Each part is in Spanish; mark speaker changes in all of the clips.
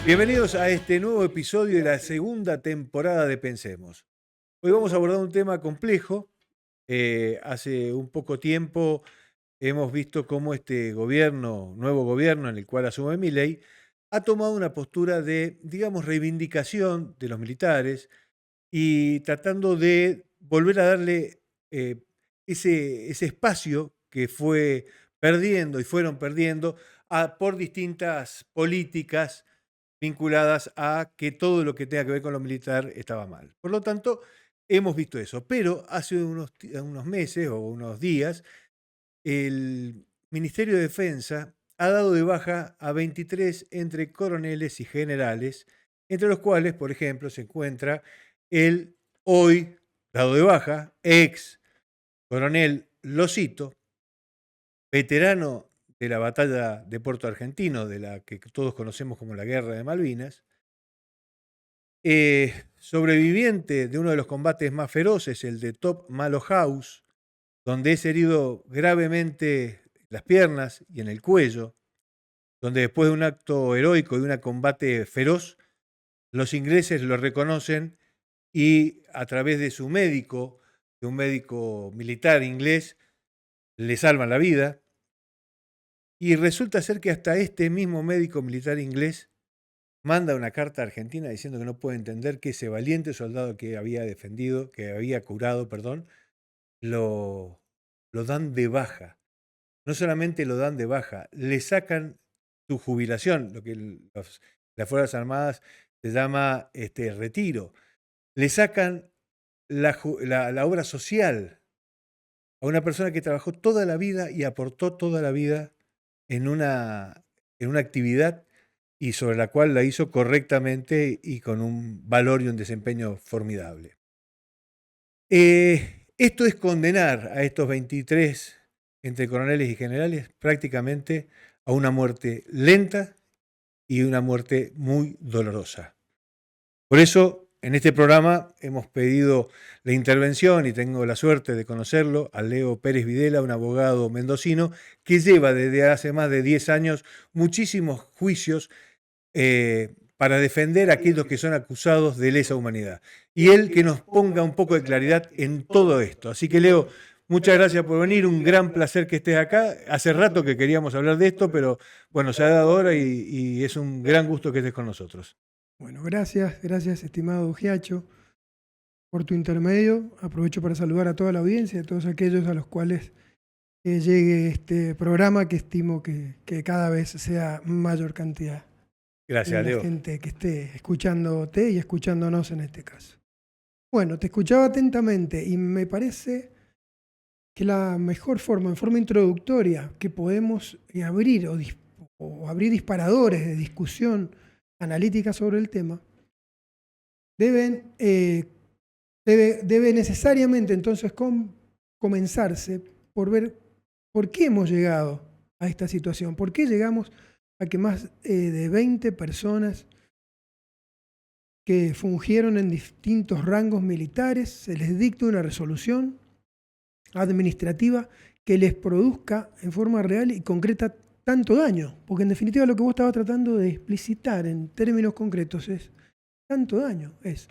Speaker 1: Bienvenidos a este nuevo episodio de la segunda temporada de Pensemos. Hoy vamos a abordar un tema complejo. Hace un poco tiempo hemos visto cómo este gobierno, nuevo gobierno en el cual asume Milei, ha tomado una postura de, digamos, reivindicación de los militares y tratando de volver a darle eh, ese espacio que fue perdiendo y fueron perdiendo por distintas políticas vinculadas a que todo lo que tenga que ver con lo militar estaba mal. Por lo tanto, hemos visto eso. Pero hace unos meses o unos días, el Ministerio de Defensa ha dado de baja a 23 entre coroneles y generales, entre los cuales, por ejemplo, se encuentra el hoy dado de baja, ex coronel Losito, veterano de la batalla de Puerto Argentino, de la que todos conocemos como la Guerra de Malvinas, sobreviviente de uno de los combates más feroces, el de Top Malo House, donde es herido gravemente en las piernas y en el cuello, donde después de un acto heroico y un combate feroz, los ingleses lo reconocen y a través de su médico, de un médico militar inglés, le salvan la vida. Y resulta ser que hasta este mismo médico militar inglés manda una carta a Argentina diciendo que no puede entender que ese valiente soldado que había defendido, que había curado, perdón, lo, lo dan de baja. No solamente lo dan de baja, le sacan su jubilación, lo que las Fuerzas Armadas se llama retiro. Le sacan la obra social a una persona que trabajó toda la vida y aportó toda la vida en una actividad y sobre la cual la hizo correctamente y con un valor y un desempeño formidable. Esto es condenar a estos 23 entre coroneles y generales prácticamente a una muerte lenta y una muerte muy dolorosa. Por eso, en este programa hemos pedido la intervención, y tengo la suerte de conocerlo, a Leo Pérez Videla, un abogado mendocino que lleva desde hace más de 10 años muchísimos juicios para defender a aquellos que son acusados de lesa humanidad. Y él que nos ponga un poco de claridad en todo esto. Así que, Leo, muchas gracias por venir, un gran placer que estés acá. Hace rato que queríamos hablar de esto, pero bueno, se ha dado ahora y es un gran gusto que estés con nosotros.
Speaker 2: Bueno, gracias estimado Giacho por tu intermedio. Aprovecho para saludar a toda la audiencia, a todos aquellos a los cuales llegue este programa que estimo que cada vez sea mayor cantidad.
Speaker 1: Gracias,
Speaker 2: La
Speaker 1: Leo.
Speaker 2: gente que esté escuchándote y escuchándonos en este caso. Bueno, te escuchaba atentamente y me parece que la mejor forma, en forma introductoria, que podemos abrir o abrir disparadores de discusión analítica sobre el tema, debe necesariamente entonces comenzarse por ver por qué hemos llegado a esta situación, por qué llegamos a que más de 20 personas que fungieron en distintos rangos militares se les dicte una resolución administrativa que les produzca en forma real y concreta tanto daño, porque en definitiva lo que vos estabas tratando de explicitar en términos concretos es tanto daño, es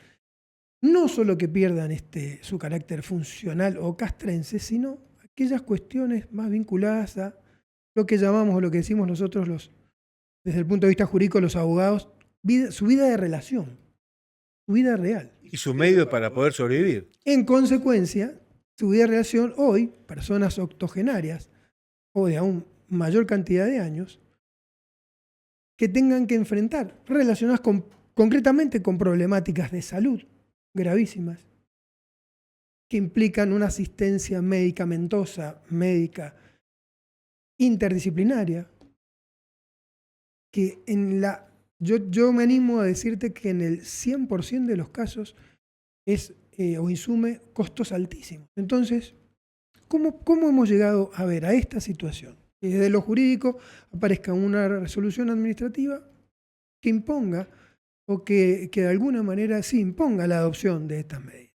Speaker 2: no solo que pierdan su carácter funcional o castrense, sino aquellas cuestiones más vinculadas a lo que llamamos o lo que decimos nosotros desde el punto de vista jurídico los abogados, su vida de relación, su vida real.
Speaker 1: Y su medio para poder sobrevivir.
Speaker 2: En consecuencia, su vida de relación hoy, personas octogenarias o de aún mayor cantidad de años, que tengan que enfrentar, relacionadas concretamente con problemáticas de salud gravísimas, que implican una asistencia medicamentosa, médica, interdisciplinaria, que yo me animo a decirte que en el 100% de los casos o insume costos altísimos. Entonces, ¿cómo hemos llegado a ver a esta situación? Que desde lo jurídico aparezca una resolución administrativa que imponga o que de alguna manera sí imponga la adopción de estas medidas.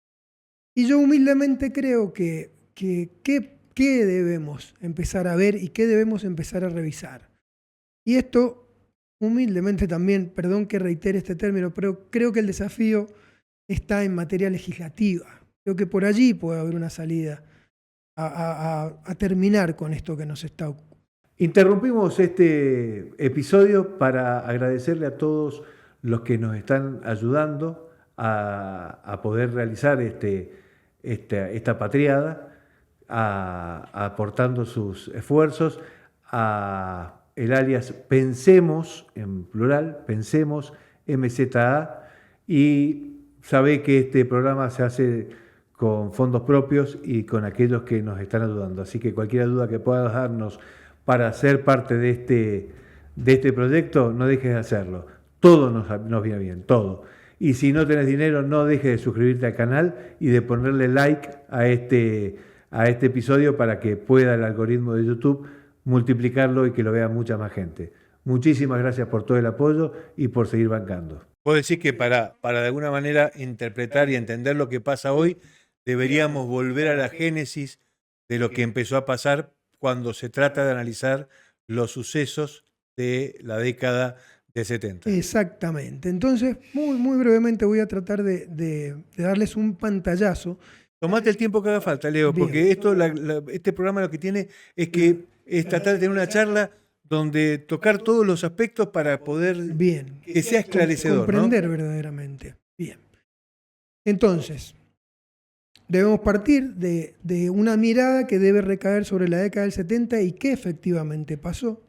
Speaker 2: Y yo humildemente creo que qué debemos empezar a ver y qué debemos empezar a revisar. Y esto, humildemente también, perdón que reitere este término, pero creo que el desafío está en materia legislativa. Creo que por allí puede haber una salida a terminar con esto que nos está ocurriendo.
Speaker 1: Interrumpimos este episodio para agradecerle a todos los que nos están ayudando a poder realizar esta patriada, aportando sus esfuerzos, a el alias Pensemos, en plural, Pensemos MZA, y sabe que este programa se hace con fondos propios y con aquellos que nos están ayudando. Así que cualquier duda que puedas darnos para ser parte de este proyecto, no dejes de hacerlo. Todo nos viene bien, todo. Y si no tenés dinero, no dejes de suscribirte al canal y de ponerle like a este episodio para que pueda el algoritmo de YouTube multiplicarlo y que lo vea mucha más gente. Muchísimas gracias por todo el apoyo y por seguir bancando. Puedo decir que para de alguna manera interpretar y entender lo que pasa hoy, deberíamos volver a la génesis de lo que empezó a pasar cuando se trata de analizar los sucesos de la década de 70.
Speaker 2: Exactamente. Entonces, muy brevemente voy a tratar de darles un pantallazo.
Speaker 1: Tomate el tiempo que haga falta, Leo,
Speaker 2: Bien.
Speaker 1: porque este programa lo que tiene es que es tratar de tener una charla donde tocar todos los aspectos para poder
Speaker 2: Bien.
Speaker 1: que sea esclarecedor,
Speaker 2: comprender,
Speaker 1: ¿no?
Speaker 2: verdaderamente. Bien. Entonces, debemos partir de una mirada que debe recaer sobre la década del 70 y qué efectivamente pasó.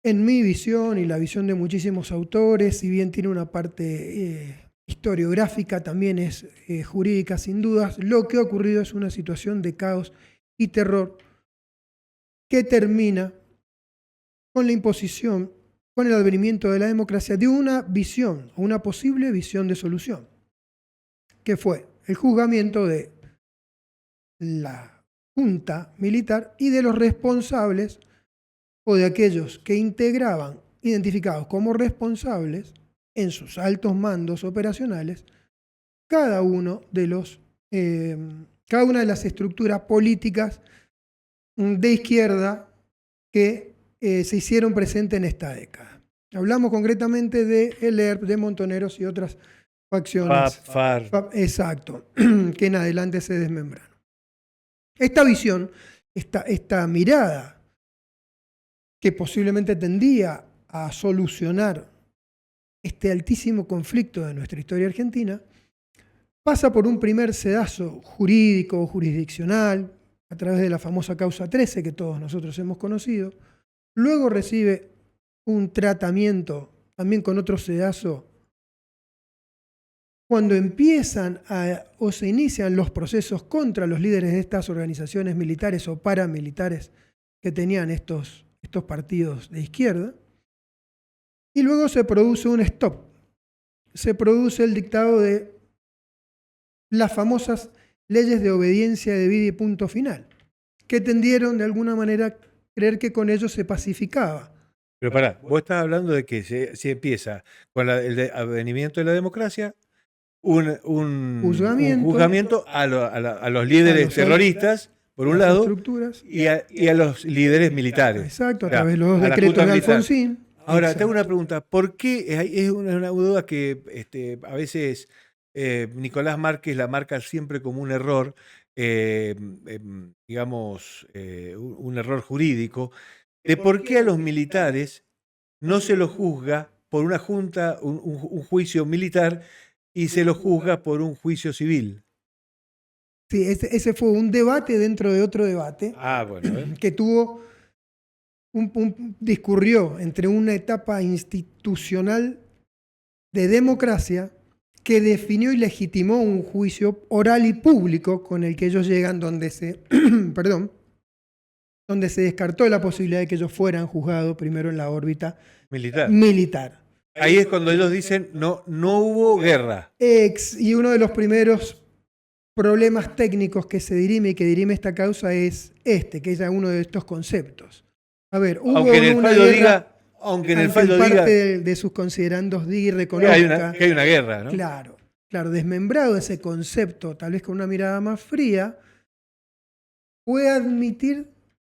Speaker 2: En mi visión y la visión de muchísimos autores, si bien tiene una parte historiográfica, también es jurídica sin dudas, lo que ha ocurrido es una situación de caos y terror que termina con la imposición, con el advenimiento de la democracia, de una visión, o una posible visión de solución, que fue el juzgamiento de la junta militar y de los responsables o de aquellos que integraban, identificados como responsables en sus altos mandos operacionales, cada una de las estructuras políticas de izquierda que se hicieron presentes en esta década. Hablamos concretamente de el ERP, de Montoneros y otras facciones.
Speaker 1: FARC.
Speaker 2: Exacto, que en adelante se desmembraron. Esta visión, esta mirada que posiblemente tendía a solucionar este altísimo conflicto de nuestra historia argentina, pasa por un primer sedazo jurídico o jurisdiccional, a través de la famosa causa 13 que todos nosotros hemos conocido, luego recibe un tratamiento también con otro sedazo cuando empiezan o se inician los procesos contra los líderes de estas organizaciones militares o paramilitares que tenían estos partidos de izquierda, y luego se produce un stop. Se produce el dictado de las famosas leyes de obediencia debida y punto final, que tendieron de alguna manera a creer que con ello se pacificaba.
Speaker 1: Pero pará, vos estás hablando de que se empieza con el advenimiento de la democracia, un juzgamiento a los líderes terroristas, por un lado, y a los líderes militares.
Speaker 2: Exacto, a través de los decretos de Alfonsín.
Speaker 1: Ahora, te hago una pregunta. ¿Por qué? Es una duda que a veces Nicolás Márquez la marca siempre como un error, digamos, un error jurídico, de por qué a los militares no se los juzga por una junta, un juicio militar, y se los juzga por un juicio civil.
Speaker 2: Sí, ese fue un debate dentro de otro debate que tuvo discurrió entre una etapa institucional de democracia que definió y legitimó un juicio oral y público con el que ellos llegan donde se descartó la posibilidad de que ellos fueran juzgados primero en la órbita militar.
Speaker 1: Ahí es cuando ellos dicen no hubo guerra.
Speaker 2: Y uno de los primeros problemas técnicos que se dirime y que dirime esta causa es que es uno de estos conceptos. A ver, hubo
Speaker 1: aunque en el
Speaker 2: una
Speaker 1: fallo
Speaker 2: guerra,
Speaker 1: aunque en el fallo
Speaker 2: parte de sus considerandos diga y reconozca
Speaker 1: que hay una guerra, ¿no?
Speaker 2: Claro, desmembrado ese concepto, tal vez con una mirada más fría, puede admitir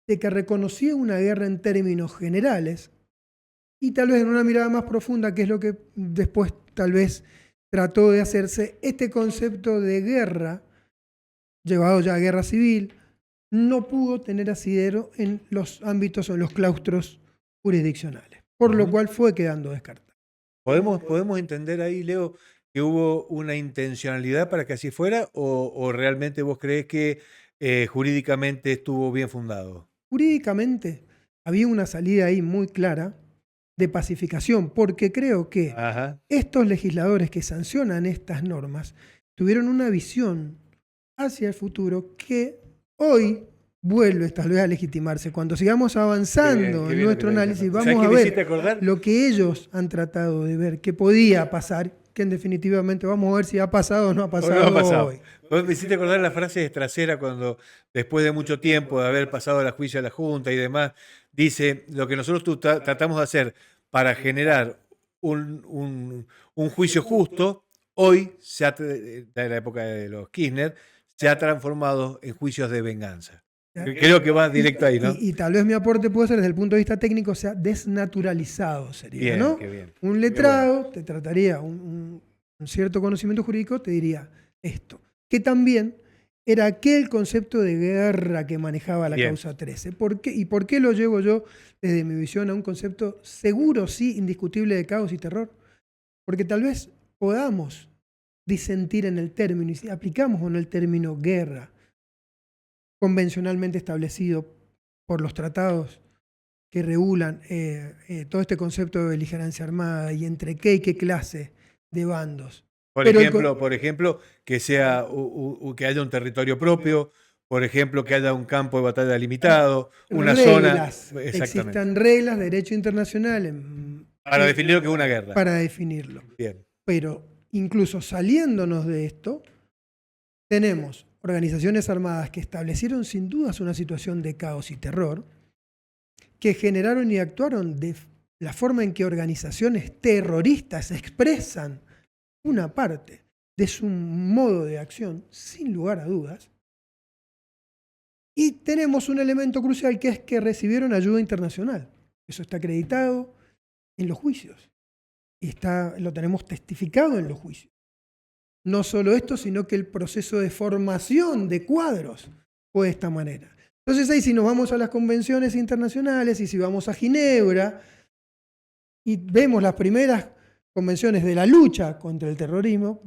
Speaker 2: de que reconocía una guerra en términos generales, y tal vez en una mirada más profunda, que es lo que después tal vez trató de hacerse, este concepto de guerra, llevado ya a guerra civil, no pudo tener asidero en los ámbitos o en los claustros jurisdiccionales, por lo cual fue quedando descartado.
Speaker 1: ¿Podemos entender ahí, Leo, que hubo una intencionalidad para que así fuera o realmente vos creés que jurídicamente estuvo bien fundado?
Speaker 2: Jurídicamente había una salida ahí muy clara de pacificación, porque creo que
Speaker 1: Ajá.
Speaker 2: estos legisladores que sancionan estas normas tuvieron una visión hacia el futuro que hoy vuelve tal vez a legitimarse. Cuando sigamos avanzando
Speaker 1: Qué
Speaker 2: en
Speaker 1: bien lo que
Speaker 2: nuestro
Speaker 1: estás
Speaker 2: análisis,
Speaker 1: diciendo.
Speaker 2: vamos
Speaker 1: ¿Sabés
Speaker 2: a
Speaker 1: qué me hiciste
Speaker 2: ver
Speaker 1: acordar?
Speaker 2: lo que ellos han tratado de ver, que podía pasar, que definitivamente vamos a ver si ha pasado o no ha
Speaker 1: ¿O
Speaker 2: pasado,
Speaker 1: no ha pasado?
Speaker 2: hoy.
Speaker 1: Vos me hiciste acordar la frase de Trasera cuando, después de mucho tiempo de haber pasado el juicio a la Junta y demás, dice, lo que nosotros tratamos de hacer para generar un juicio justo, hoy, de la época de los Kirchner, se ha transformado en juicios de venganza. Creo que va directo ahí, ¿no?
Speaker 2: Y tal vez mi aporte puede ser desde el punto de vista técnico, sea desnaturalizado, sería,
Speaker 1: Bien,
Speaker 2: ¿no?
Speaker 1: qué bien.
Speaker 2: Un letrado te trataría un cierto conocimiento jurídico, te diría esto. Que también era aquel concepto de guerra que manejaba la
Speaker 1: Bien.
Speaker 2: causa 13. ¿Y por qué lo llevo yo desde mi visión a un concepto seguro, sí, indiscutible de caos y terror? Porque tal vez podamos disentir en el término, y si aplicamos o no el término guerra, convencionalmente establecido por los tratados que regulan todo este concepto de beligerancia armada y entre qué y qué clase de bandos.
Speaker 1: Por ejemplo, que sea que haya un territorio propio, por ejemplo, que haya un campo de batalla limitado, una
Speaker 2: reglas,
Speaker 1: zona. Exactamente.
Speaker 2: Existan reglas de derecho internacional
Speaker 1: Para definir lo que es una guerra.
Speaker 2: Para definirlo.
Speaker 1: Bien.
Speaker 2: Pero incluso saliéndonos de esto, tenemos organizaciones armadas que establecieron sin dudas una situación de caos y terror, que generaron y actuaron de la forma en que organizaciones terroristas expresan una parte de su modo de acción, sin lugar a dudas. Y tenemos un elemento crucial, que es que recibieron ayuda internacional. Eso está acreditado en los juicios. Y lo tenemos testificado en los juicios. No solo esto, sino que el proceso de formación de cuadros fue de esta manera. Entonces ahí, si nos vamos a las convenciones internacionales y si vamos a Ginebra y vemos las primeras convenciones de la lucha contra el terrorismo,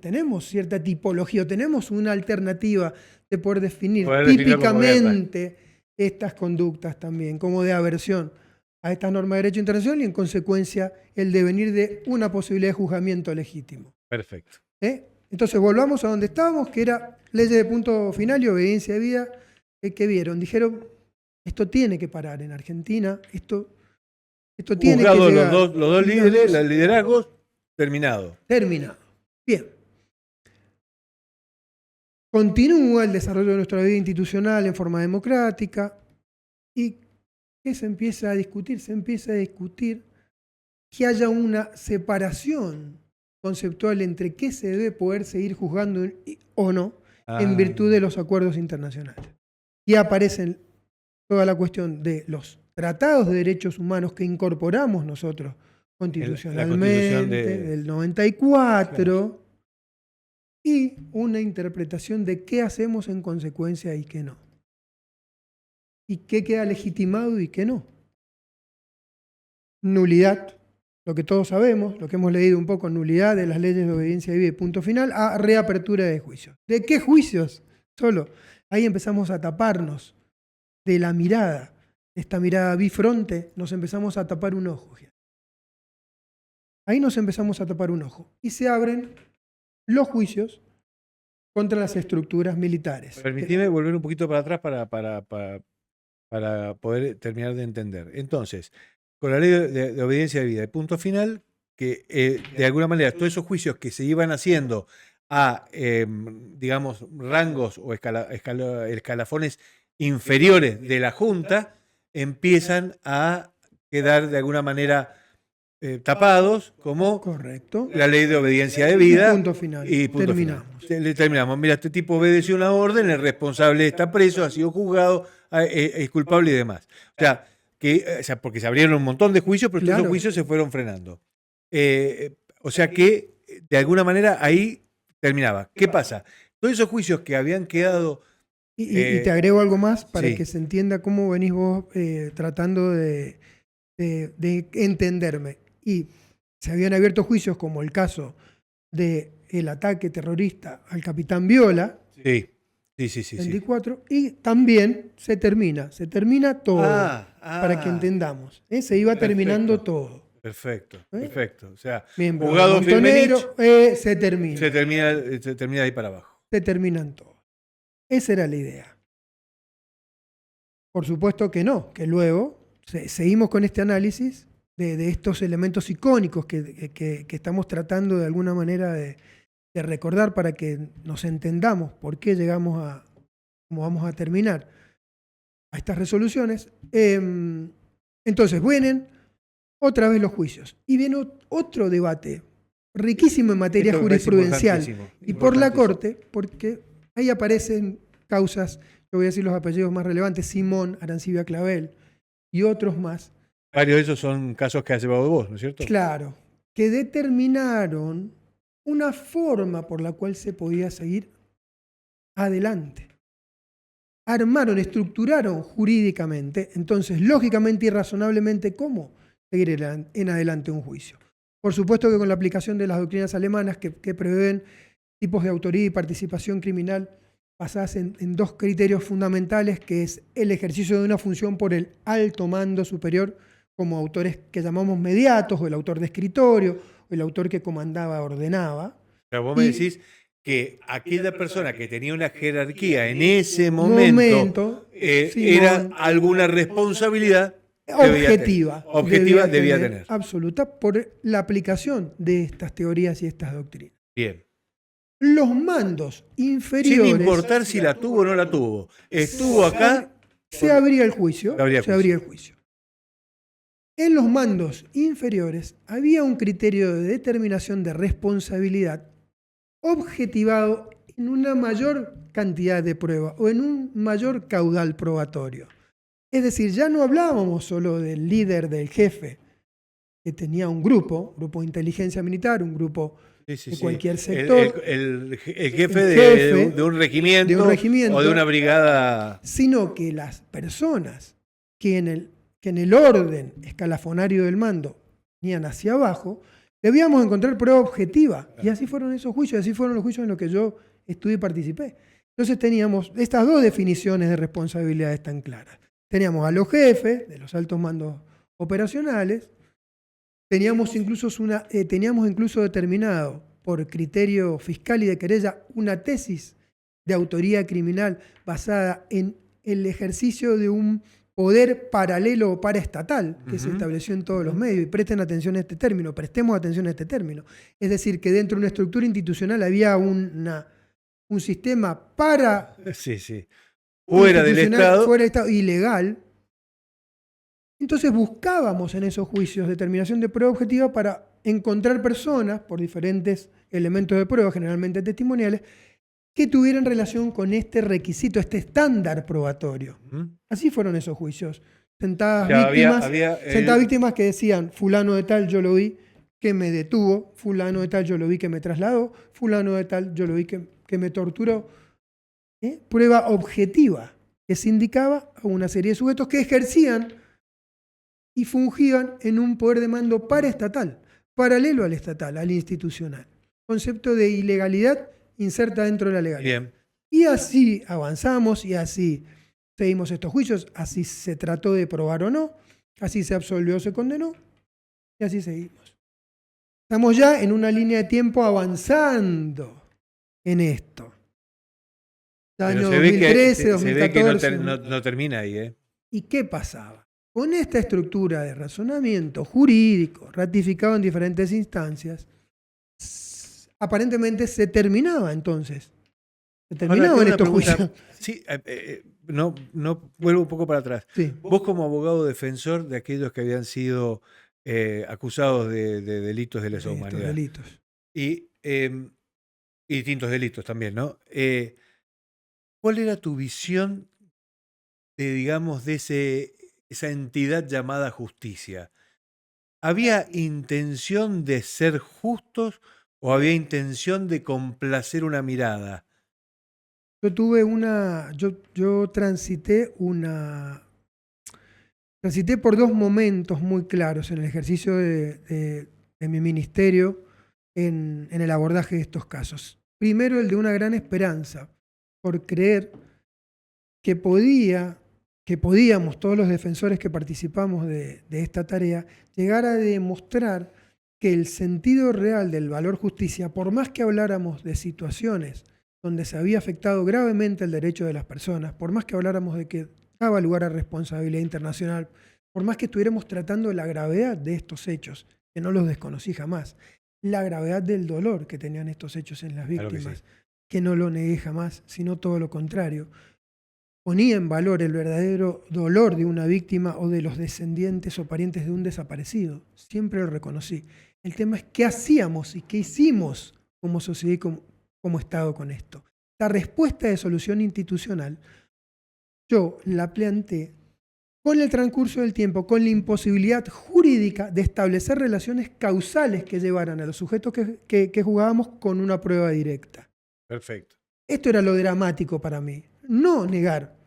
Speaker 2: tenemos cierta tipología, tenemos una alternativa de poder definir típicamente estas conductas también, como de aversión a estas normas de derecho internacional y en consecuencia el devenir de una posibilidad de juzgamiento legítimo.
Speaker 1: Perfecto.
Speaker 2: Entonces volvamos a donde estábamos, que era leyes de punto final y obediencia de vida. ¿Qué vieron? Dijeron, esto tiene que parar en Argentina, esto tiene que llegar.
Speaker 1: Los dos líderes, los liderazgos, terminado.
Speaker 2: Terminado. Bien. Continúa el desarrollo de nuestra vida institucional en forma democrática. ¿Y qué se empieza a discutir? Se empieza a discutir que haya una separación conceptual entre qué se debe poder seguir juzgando o no en virtud de los acuerdos internacionales. Y aparecen toda la cuestión de los tratados de derechos humanos que incorporamos nosotros constitucionalmente del 94, claro, y una interpretación de qué hacemos en consecuencia y qué no. Y qué queda legitimado y qué no. Nulidad, lo que todos sabemos, lo que hemos leído un poco, nulidad de las leyes de obediencia debida y punto final, a reapertura de juicios. ¿De qué juicios? Solo. Ahí empezamos a taparnos de la mirada, esta mirada bifronte, nos empezamos a tapar un ojo. Ahí nos empezamos a tapar un ojo. Y se abren los juicios contra las estructuras militares.
Speaker 1: Permitime volver un poquito para atrás para poder terminar de entender. Entonces, con la ley de obediencia de vida, el punto final, que de alguna manera todos esos juicios que se iban haciendo a, digamos, rangos o escalafones inferiores de la Junta, empiezan a quedar de alguna manera tapados, como
Speaker 2: correcto,
Speaker 1: la ley de obediencia de vida.
Speaker 2: Y punto final.
Speaker 1: Y punto
Speaker 2: terminamos.
Speaker 1: Final. Terminamos. Mira, este tipo obedeció una orden, el responsable está preso, ha sido juzgado, es culpable y demás. O sea, o sea, porque se abrieron un montón de juicios, pero todos
Speaker 2: Claro.
Speaker 1: esos juicios se fueron frenando. O sea que, de alguna manera, ahí terminaba. ¿Qué pasa? Todos esos juicios que habían quedado...
Speaker 2: Y te agrego algo más para
Speaker 1: sí.
Speaker 2: que se entienda cómo venís vos tratando de entenderme. Y se habían abierto juicios como el caso del ataque terrorista al capitán Viola,
Speaker 1: Sí.
Speaker 2: 24, y también se termina todo, para que entendamos. Se iba terminando todo.
Speaker 1: Perfecto. O sea,
Speaker 2: Miembro
Speaker 1: juzgado
Speaker 2: Montonero,
Speaker 1: Firmenich,
Speaker 2: se termina.
Speaker 1: se termina de ahí para abajo.
Speaker 2: Se terminan todos. Esa era la idea. Por supuesto que no, que luego seguimos con este análisis de estos elementos icónicos que estamos tratando de alguna manera de recordar para que nos entendamos por qué llegamos a, cómo vamos a terminar, a estas resoluciones. Entonces, vienen otra vez los juicios y viene otro debate riquísimo en materia jurisprudencial y por la Corte, porque ahí aparecen causas, yo voy a decir los apellidos más relevantes, Simón, Arancibia Clavel y otros más.
Speaker 1: Varios de esos son casos que has llevado vos, ¿no es cierto?
Speaker 2: Claro, que determinaron una forma por la cual se podía seguir adelante. Armaron, estructuraron jurídicamente, entonces lógicamente y razonablemente, cómo seguir en adelante un juicio. Por supuesto que con la aplicación de las doctrinas alemanas que prevén tipos de autoría y participación criminal basadas en dos criterios fundamentales, que es el ejercicio de una función por el alto mando superior, como autores que llamamos mediatos, o el autor de escritorio, o el autor que comandaba, ordenaba.
Speaker 1: O sea, vos me decís que aquella persona que tenía una jerarquía en ese momento era alguna responsabilidad
Speaker 2: objetiva
Speaker 1: debía tener.
Speaker 2: Absoluta, por la aplicación de estas teorías y estas doctrinas.
Speaker 1: Bien.
Speaker 2: Los mandos inferiores...
Speaker 1: Sin importar si la tuvo o no la tuvo. Estuvo acá...
Speaker 2: Se abría el juicio. Se abría el juicio. En los mandos inferiores había un criterio de determinación de responsabilidad objetivado en una mayor cantidad de pruebas o en un mayor caudal probatorio. Es decir, ya no hablábamos solo del líder, del jefe, que tenía un grupo de inteligencia militar, un grupo de cualquier sector.
Speaker 1: El jefe de un regimiento o de una brigada.
Speaker 2: Sino que las personas que en el orden escalafonario del mando venían hacia abajo, debíamos encontrar prueba objetiva. Y así fueron esos juicios, así fueron los juicios en los que yo estudié y participé. Entonces teníamos estas dos definiciones de responsabilidades tan claras. Teníamos a los jefes de los altos mandos operacionales, teníamos incluso determinado por criterio fiscal y de querella una tesis de autoría criminal basada en el ejercicio de un poder paralelo o paraestatal que se estableció en todos los medios. Y presten atención a este término, prestemos atención a este término. Es decir, que dentro de una estructura institucional había un sistema para...
Speaker 1: Fuera del Estado,
Speaker 2: ilegal. Entonces buscábamos en esos juicios determinación de prueba objetiva para encontrar personas, por diferentes elementos de prueba, generalmente testimoniales, que tuvieran relación con este requisito, este estándar probatorio. Así fueron esos juicios. Sentadas víctimas que decían, fulano de tal yo lo vi que me detuvo, fulano de tal yo lo vi que me trasladó, fulano de tal yo lo vi que me torturó. Prueba objetiva que se indicaba a una serie de sujetos que ejercían y fungían en un poder de mando paraestatal, paralelo al estatal, al institucional. Concepto de ilegalidad inserta dentro de la legalidad.
Speaker 1: Bien.
Speaker 2: Y así avanzamos y así seguimos estos juicios, así se trató de probar o no, así se absolvió o se condenó y así seguimos. Estamos ya en una línea de tiempo avanzando en esto. Año 2013, 2014.
Speaker 1: Se ve que no termina ahí.
Speaker 2: ¿Y qué pasaba? Con esta estructura de razonamiento jurídico ratificado en diferentes instancias, aparentemente se terminaba entonces. Se terminaban estos juicios.
Speaker 1: Sí, no vuelvo un poco para atrás.
Speaker 2: Sí.
Speaker 1: Vos como abogado defensor de aquellos que habían sido acusados de delitos de lesa humanidad.
Speaker 2: Delitos.
Speaker 1: Y distintos delitos también, ¿no? ¿Cuál era tu visión de, digamos, de esa entidad llamada justicia, ¿había intención de ser justos o había intención de complacer una mirada?
Speaker 2: Yo transité por dos momentos muy claros en el ejercicio de mi ministerio en el abordaje de estos casos. Primero, el de una gran esperanza, por creer que podíamos, todos los defensores que participamos de esta tarea, llegar a demostrar que el sentido real del valor justicia, por más que habláramos de situaciones donde se había afectado gravemente el derecho de las personas, por más que habláramos de que daba lugar a responsabilidad internacional, por más que estuviéramos tratando la gravedad de estos hechos, que no los desconocí jamás, la gravedad del dolor que tenían estos hechos en las víctimas, que no lo negué jamás, sino todo lo contrario. Ponía en valor el verdadero dolor de una víctima o de los descendientes o parientes de un desaparecido. Siempre lo reconocí. El tema es qué hacíamos y qué hicimos como sociedad y como Estado con esto. La respuesta de solución institucional yo la planteé con el transcurso del tiempo, con la imposibilidad jurídica de establecer relaciones causales que llevaran a los sujetos que jugábamos con una prueba directa.
Speaker 1: Perfecto.
Speaker 2: Esto era lo dramático para mí. No negar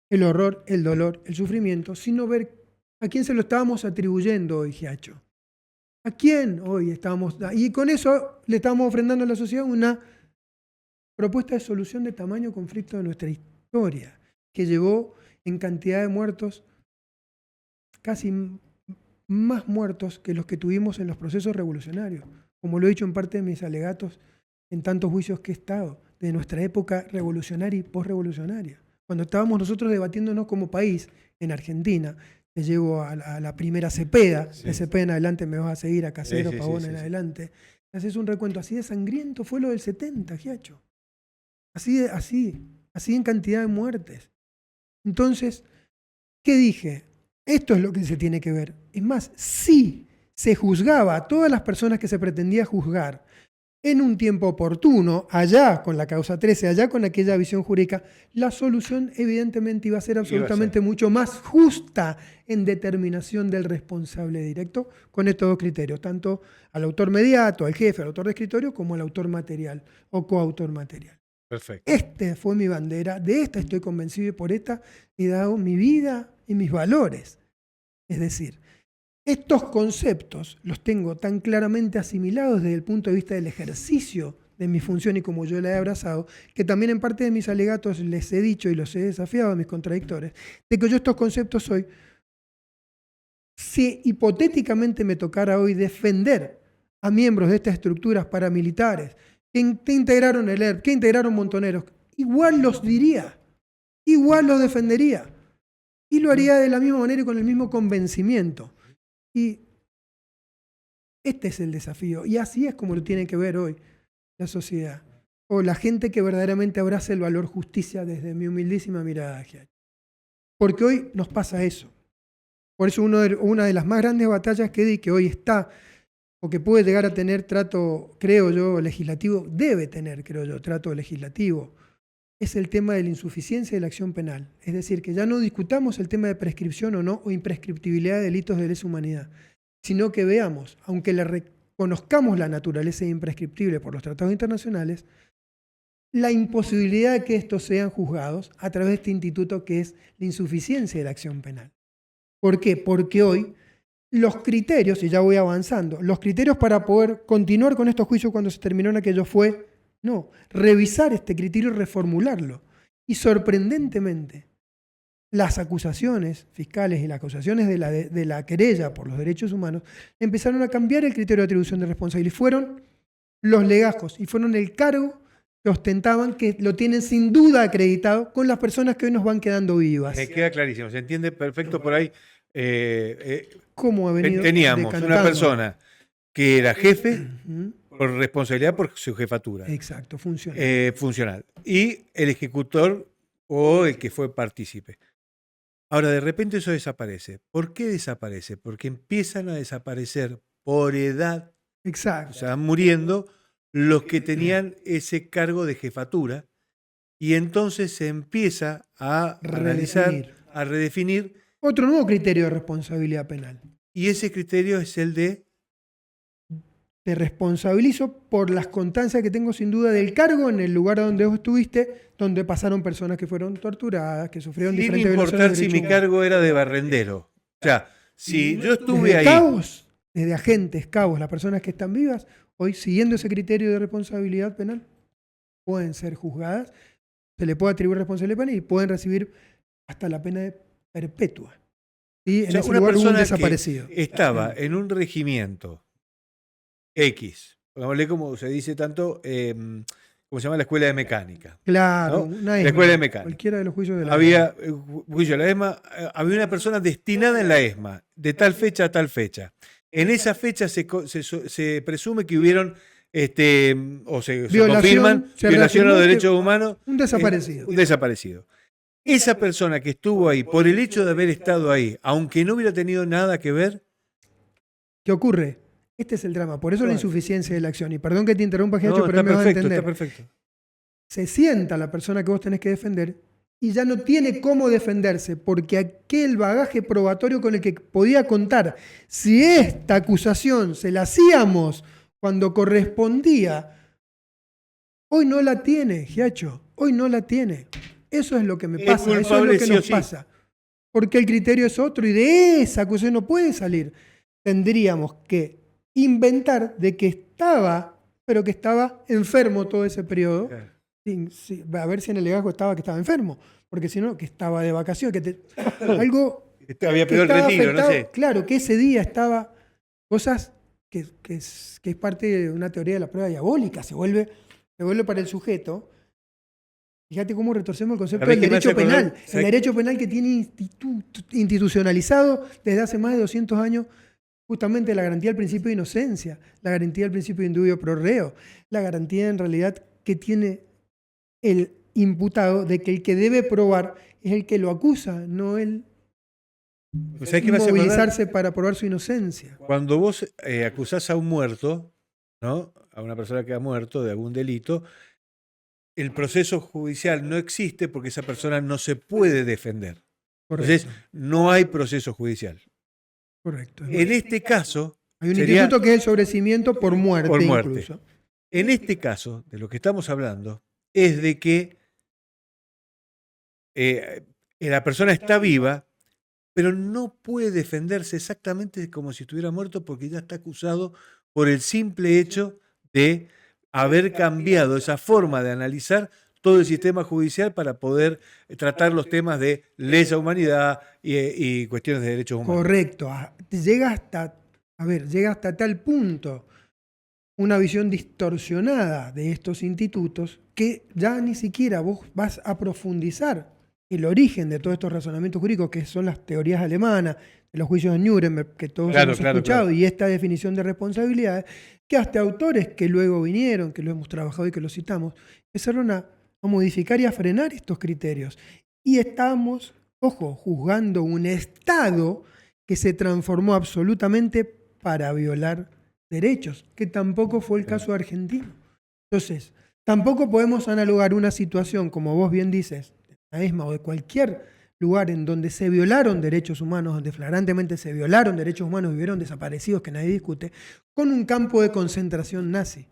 Speaker 2: el horror, el dolor, el sufrimiento, sino ver a quién se lo estábamos atribuyendo hoy, Giacho. ¿A quién hoy estábamos? Y con eso le estábamos ofrendando a la sociedad una propuesta de solución de tamaño conflicto de nuestra historia, que llevó en cantidad de muertos, casi más muertos que los que tuvimos en los procesos revolucionarios, como lo he dicho en parte de mis alegatos en tantos juicios que he estado, de nuestra época revolucionaria y posrevolucionaria. Cuando estábamos nosotros debatiéndonos como país en Argentina, te llevo a la primera Cepeda, sí. De Cepeda en adelante me vas a seguir, a Casero, sí, Pavón en adelante. Haces un recuento, así de sangriento fue lo del 70, Giacho. Así en cantidad de muertes. Entonces, ¿qué dije? Esto es lo que se tiene que ver. Es más, si se juzgaba a todas las personas que se pretendía juzgar en un tiempo oportuno, allá con la causa 13, allá con aquella visión jurídica, la solución evidentemente iba a ser absolutamente mucho más justa en determinación del responsable directo con estos dos criterios, tanto al autor mediato, al jefe, al autor de escritorio, como al autor material o coautor material.
Speaker 1: Perfecto.
Speaker 2: Esta fue mi bandera, de esta estoy convencido y por esta he dado mi vida y mis valores. Es decir, estos conceptos los tengo tan claramente asimilados desde el punto de vista del ejercicio de mi función y como yo la he abrazado, que también en parte de mis alegatos les he dicho y los he desafiado a mis contradictores, de que yo estos conceptos hoy, si hipotéticamente me tocara hoy defender a miembros de estas estructuras paramilitares que integraron el ERP, que integraron Montoneros, igual los diría, igual los defendería y lo haría de la misma manera y con el mismo convencimiento. Y este es el desafío. Y así es como lo tiene que ver hoy la sociedad. O la gente que verdaderamente abraza el valor justicia desde mi humildísima mirada. Porque hoy nos pasa eso. Por eso una de las más grandes batallas que di, que hoy está, o que puede llegar a tener trato, creo yo, legislativo, debe tener, creo yo, trato legislativo, es el tema de la insuficiencia de la acción penal. Es decir, que ya no discutamos el tema de prescripción o no, o imprescriptibilidad de delitos de lesa humanidad, sino que veamos, aunque le reconozcamos la naturaleza imprescriptible por los tratados internacionales, la imposibilidad de que estos sean juzgados a través de este instituto que es la insuficiencia de la acción penal. ¿Por qué? Porque hoy los criterios, y ya voy avanzando, los criterios para poder continuar con estos juicios cuando se terminó en aquello fue no, revisar este criterio y reformularlo. Y sorprendentemente, las acusaciones fiscales y las acusaciones de la querella por los derechos humanos empezaron a cambiar el criterio de atribución de responsabilidad. Y fueron los legajos y fueron el cargo que ostentaban, que lo tienen sin duda acreditado con las personas que hoy nos van quedando vivas.
Speaker 1: Me queda clarísimo, se entiende perfecto por ahí.
Speaker 2: ¿Cómo ha venido
Speaker 1: teníamos
Speaker 2: decantando?
Speaker 1: Una persona que era jefe por responsabilidad por su jefatura.
Speaker 2: Exacto, funcional.
Speaker 1: Funcional. Y el ejecutor o el que fue partícipe. Ahora, de repente eso desaparece. ¿Por qué desaparece? Porque empiezan a desaparecer por edad.
Speaker 2: Exacto.
Speaker 1: O sea, van muriendo los que tenían ese cargo de jefatura y entonces se empieza a analizar, a redefinir
Speaker 2: otro nuevo criterio de responsabilidad penal.
Speaker 1: Y ese criterio es el de...
Speaker 2: Te responsabilizo por las constancias que tengo sin duda del cargo en el lugar donde vos estuviste, donde pasaron personas que fueron torturadas, que sufrieron
Speaker 1: Sin
Speaker 2: diferentes
Speaker 1: importar
Speaker 2: violaciones de
Speaker 1: si mi
Speaker 2: derechos humanos.
Speaker 1: cargo era de barrendero. O sea, si yo estuve
Speaker 2: Desde
Speaker 1: ahí...
Speaker 2: cabos, desde agentes, cabos, las personas que están vivas, hoy siguiendo ese criterio de responsabilidad penal, pueden ser juzgadas, se le puede atribuir responsabilidad penal y pueden recibir hasta la pena de perpetua. Y
Speaker 1: O
Speaker 2: en
Speaker 1: sea,
Speaker 2: ese
Speaker 1: una
Speaker 2: lugar hubo un
Speaker 1: persona
Speaker 2: desaparecido.
Speaker 1: que estaba en un regimiento X, pongámosle como se dice tanto, como se llama la escuela de mecánica.
Speaker 2: Claro,
Speaker 1: ¿no?
Speaker 2: una
Speaker 1: La escuela de
Speaker 2: ESMA,
Speaker 1: mecánica.
Speaker 2: cualquiera de los juicios de la
Speaker 1: Había juicio de la ESMA, había una persona destinada en la ESMA, de tal fecha a tal fecha. En esa fecha se presume que hubieron, o se confirman, violación a los derechos humanos.
Speaker 2: Un desaparecido.
Speaker 1: Un desaparecido. Esa persona que estuvo ahí, por el hecho de haber estado ahí, aunque no hubiera tenido nada que ver...
Speaker 2: ¿Qué ocurre? Este es el drama. Por eso la insuficiencia de la acción. Y perdón que te interrumpa, Giacho,
Speaker 1: No,
Speaker 2: pero
Speaker 1: está
Speaker 2: me vas a
Speaker 1: perfecto,
Speaker 2: entender.
Speaker 1: está perfecto.
Speaker 2: Se sienta la persona que vos tenés que defender y ya no tiene cómo defenderse porque aquel bagaje probatorio con el que podía contar, si esta acusación se la hacíamos cuando correspondía, hoy no la tiene, Giacho, hoy no la tiene. Eso es lo que me pasa, eso es lo que nos pasa. Porque el criterio es otro y de esa acusación no puede salir. Tendríamos que inventar de que estaba, pero que estaba enfermo todo ese periodo.
Speaker 1: Claro.
Speaker 2: A ver si en el legajo estaba que estaba enfermo, porque si no, que estaba de vacaciones, algo
Speaker 1: había pedido el retiro,
Speaker 2: afectado,
Speaker 1: no sé.
Speaker 2: claro, que ese día estaba, cosas que es parte de una teoría de la prueba diabólica, se vuelve para el sujeto. Fíjate cómo retorcemos el concepto del derecho penal. El derecho penal que tiene institucionalizado desde hace más de 200 años justamente la garantía del principio de inocencia, la garantía del principio de indubio pro reo, la garantía en realidad que tiene el imputado de que el que debe probar es el que lo acusa, no él movilizarse para probar su inocencia.
Speaker 1: Cuando vos acusás a un muerto, ¿no? A una persona que ha muerto de algún delito, el proceso judicial no existe porque esa persona no se puede defender.
Speaker 2: Correcto.
Speaker 1: Entonces, no hay proceso judicial.
Speaker 2: Correcto.
Speaker 1: En este caso...
Speaker 2: Hay un instituto que es el sobrecimiento por muerte.
Speaker 1: Por muerte.
Speaker 2: Incluso.
Speaker 1: En este caso, de lo que estamos hablando, es de que la persona está viva, pero no puede defenderse exactamente como si estuviera muerto porque ya está acusado por el simple hecho de haber cambiado esa forma de analizar todo el sistema judicial para poder tratar los temas de lesa humanidad y cuestiones de derechos humanos.
Speaker 2: Correcto. Llega hasta tal punto una visión distorsionada de estos institutos que ya ni siquiera vos vas a profundizar el origen de todos estos razonamientos jurídicos, que son las teorías alemanas, de los juicios de Nuremberg, que todos hemos escuchado, y esta definición de responsabilidades, que hasta autores que luego vinieron, que lo hemos trabajado y que lo citamos, empezaron a modificar y a frenar estos criterios. Y estamos, ojo, juzgando un Estado que se transformó absolutamente para violar derechos, que tampoco fue el caso argentino. Entonces, tampoco podemos analogar una situación, como vos bien dices, de la ESMA o de cualquier lugar en donde se violaron derechos humanos, donde flagrantemente se violaron derechos humanos y vivieron desaparecidos, que nadie discute, con un campo de concentración nazi.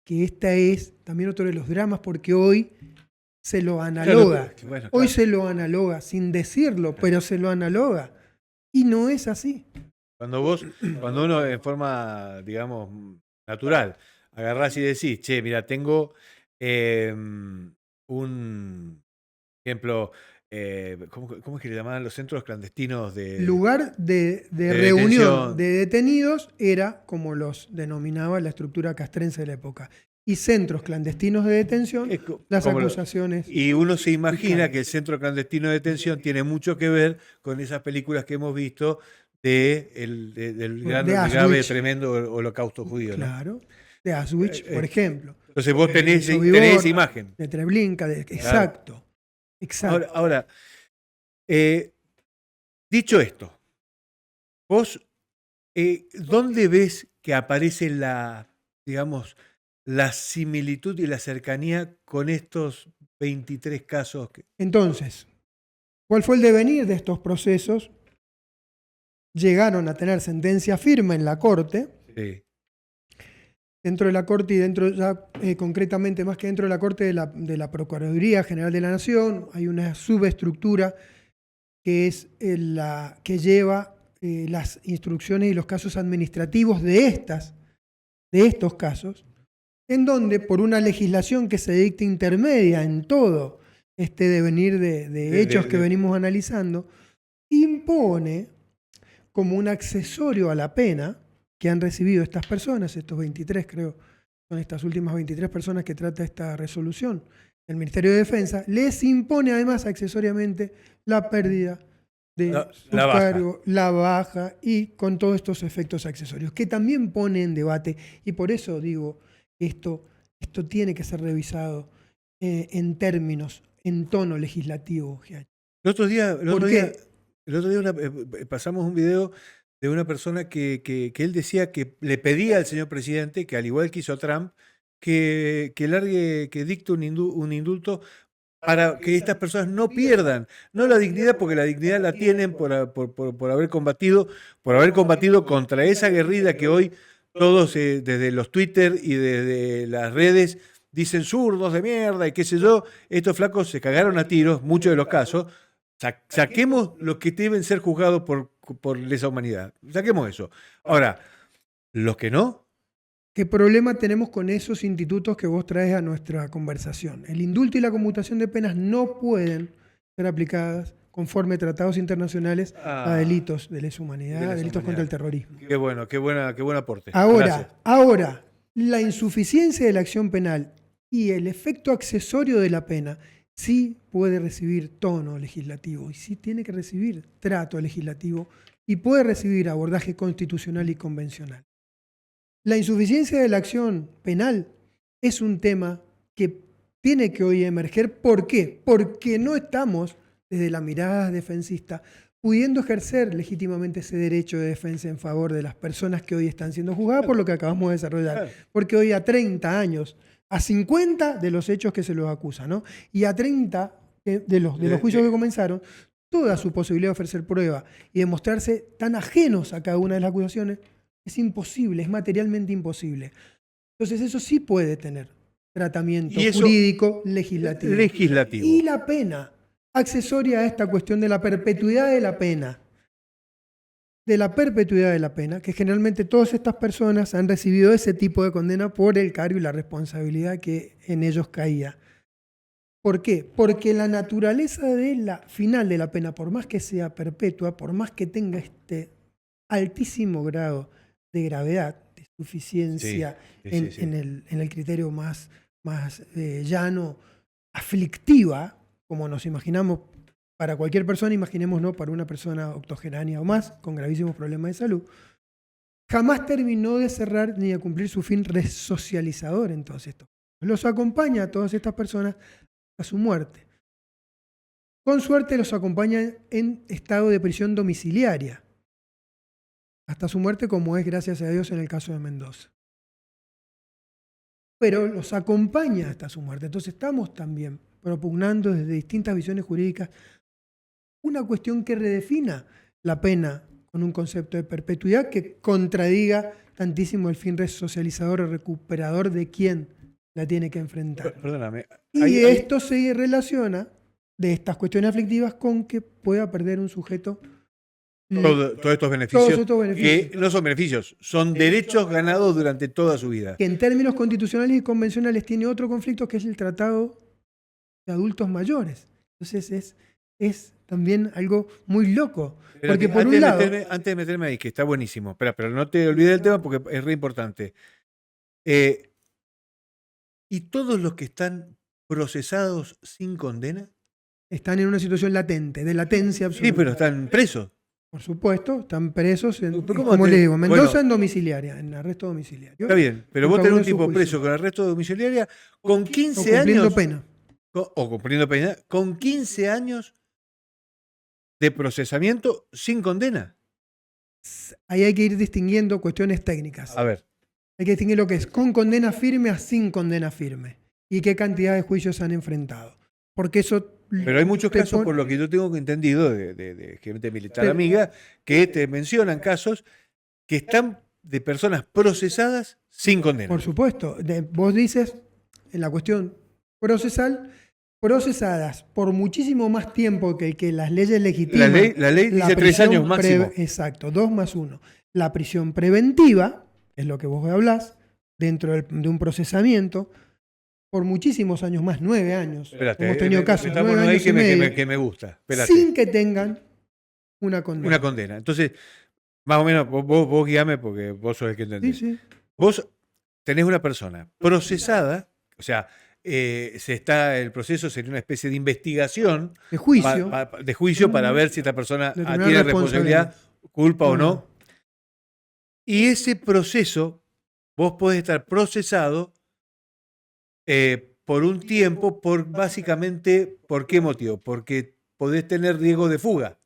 Speaker 2: Que esta es también otro de los dramas, porque hoy se lo analoga. Claro. Hoy se lo analoga, sin decirlo, pero se lo analoga. Y no es así.
Speaker 1: Cuando uno en forma, digamos, natural, agarrás y decís, che, mira, tengo un ejemplo, ¿cómo es que le llamaban los centros clandestinos de...
Speaker 2: Lugar de reunión detención. De detenidos era como los denominaba la estructura castrense de la época. Y centros clandestinos de detención, las acusaciones.
Speaker 1: Y uno se imagina que el centro clandestino de detención tiene mucho que ver con esas películas que hemos visto del grave, tremendo holocausto judío.
Speaker 2: Claro, ¿no? De Auschwitz, por ejemplo.
Speaker 1: Entonces vos tenés esa imagen.
Speaker 2: De Treblinka, exacto. Claro. Exacto.
Speaker 1: Ahora dicho esto, vos, ¿dónde ves que aparece la similitud y la cercanía con estos 23 casos?
Speaker 2: Entonces, ¿Cuál fue el devenir de estos procesos? Llegaron a tener sentencia firme en la Corte.
Speaker 1: Sí.
Speaker 2: Dentro de la Corte y dentro ya concretamente más que dentro de la Corte de la Procuraduría General de la Nación, hay una subestructura que es la que lleva las instrucciones y los casos administrativos de estos casos, en donde por una legislación que se dicta intermedia en todo este devenir de hechos que venimos analizando, impone como un accesorio a la pena que han recibido estas personas, estos 23 creo, son estas últimas 23 personas que trata esta resolución, el Ministerio de Defensa, les impone además accesoriamente la pérdida de su cargo, la baja y con todos estos efectos accesorios, que también pone en debate, y por eso digo, esto tiene que ser revisado en términos, en tono legislativo.
Speaker 1: El otro día pasamos un video de una persona que él decía que le pedía al señor presidente, que al igual que hizo Trump, que dicte un indulto para que estas personas no pierdan, no la dignidad, porque la dignidad la tienen por haber combatido contra esa guerrilla que hoy todos desde los Twitter y desde las redes dicen zurdos de mierda y qué sé yo. Estos flacos se cagaron a tiros, muchos de los casos. Saquemos los que deben ser juzgados por lesa humanidad. Saquemos eso. Ahora, los que no.
Speaker 2: ¿Qué problema tenemos con esos institutos que vos traes a nuestra conversación? El indulto y la conmutación de penas no pueden ser aplicadas conforme tratados internacionales a delitos de lesa humanidad, delitos contra el terrorismo.
Speaker 1: Qué buen aporte.
Speaker 2: Ahora, la insuficiencia de la acción penal y el efecto accesorio de la pena sí puede recibir tono legislativo y sí tiene que recibir trato legislativo y puede recibir abordaje constitucional y convencional. La insuficiencia de la acción penal es un tema que tiene que hoy emerger. ¿Por qué? Porque no estamos, desde la mirada defensista, pudiendo ejercer legítimamente ese derecho de defensa en favor de las personas que hoy están siendo juzgadas por lo que acabamos de desarrollar. Porque hoy a 30 años, a 50 de los hechos que se los acusa, ¿no? Y a 30 de los juicios que comenzaron, toda su posibilidad de ofrecer prueba y de mostrarse tan ajenos a cada una de las acusaciones es imposible, es materialmente imposible. Entonces eso sí puede tener tratamiento jurídico legislativo. Y la pena, accesoria a esta cuestión de la perpetuidad de la pena, que generalmente todas estas personas han recibido ese tipo de condena por el cargo y la responsabilidad que en ellos caía. ¿Por qué? Porque la naturaleza de la final de la pena, por más que sea perpetua, por más que tenga este altísimo grado de gravedad, de suficiencia en el criterio más llano, aflictiva, como nos imaginamos para cualquier persona, imaginémonos para una persona octogenaria o más, con gravísimos problemas de salud, jamás terminó de cerrar ni de cumplir su fin resocializador en todos estos. Los acompaña a todas estas personas a su muerte. Con suerte los acompaña en estado de prisión domiciliaria, hasta su muerte, como es, gracias a Dios, en el caso de Mendoza. Pero los acompaña hasta su muerte. Entonces estamos también propugnando desde distintas visiones jurídicas una cuestión que redefina la pena con un concepto de perpetuidad que contradiga tantísimo el fin resocializador o recuperador de quien la tiene que enfrentar.
Speaker 1: Perdóname.
Speaker 2: Esto se relaciona de estas cuestiones aflictivas con que pueda perder un sujeto
Speaker 1: todos estos beneficios, que no son beneficios, son derechos ganados durante toda su vida.
Speaker 2: Que en términos constitucionales y convencionales tiene otro conflicto, que es el Tratado de Adultos Mayores. Entonces es también algo muy loco.
Speaker 1: Pero
Speaker 2: porque por un lado...
Speaker 1: Antes de meterme ahí, que está buenísimo, pero no te olvides del tema porque es re importante. ¿Y todos los que están procesados sin condena?
Speaker 2: Están en una situación latente, de latencia absoluta.
Speaker 1: Sí, pero están presos.
Speaker 2: Por supuesto, están presos, como le digo, Mendoza en domiciliaria, en arresto domiciliario.
Speaker 1: Está bien, pero vos tenés un tipo preso con arresto domiciliaria con 15 años.
Speaker 2: Pena.
Speaker 1: O cumpliendo pena. Con 15 años de procesamiento sin condena.
Speaker 2: Ahí hay que ir distinguiendo cuestiones técnicas.
Speaker 1: A ver.
Speaker 2: Hay que distinguir lo que es con condena firme a sin condena firme. Y qué cantidad de juicios han enfrentado. Porque eso
Speaker 1: Pero hay muchos
Speaker 2: te
Speaker 1: casos,
Speaker 2: pon-
Speaker 1: por lo que yo tengo entendido, de gente militar
Speaker 2: Pero-
Speaker 1: amiga, que te mencionan casos que están de personas procesadas sin condena.
Speaker 2: Por supuesto, vos dices en la cuestión procesal, procesadas por muchísimo más tiempo que el que las leyes legitiman.
Speaker 1: La ley
Speaker 2: la
Speaker 1: dice 3
Speaker 2: prisión
Speaker 1: años máximo.
Speaker 2: Exacto, 2 más 1. La prisión preventiva, es lo que vos hablás, dentro de un procesamiento, por muchísimos años más, 9 años.
Speaker 1: Espérate,
Speaker 2: Hemos tenido casos, 9
Speaker 1: metámonos ahí
Speaker 2: años y medio,
Speaker 1: que me gusta. Espérate.
Speaker 2: sin que tengan una condena.
Speaker 1: Una condena. Entonces, más o menos, vos guíame porque vos sos el que
Speaker 2: Sí,
Speaker 1: entendés.
Speaker 2: sí.
Speaker 1: Vos tenés una persona procesada, o sea, el proceso sería una especie de investigación
Speaker 2: De juicio.
Speaker 1: de juicio para ver si esta persona
Speaker 2: Determinar
Speaker 1: tiene responsabilidad, culpa o no. Y ese proceso, vos podés estar procesado por un tiempo, básicamente, ¿por qué motivo? Porque podés tener riesgo de fuga.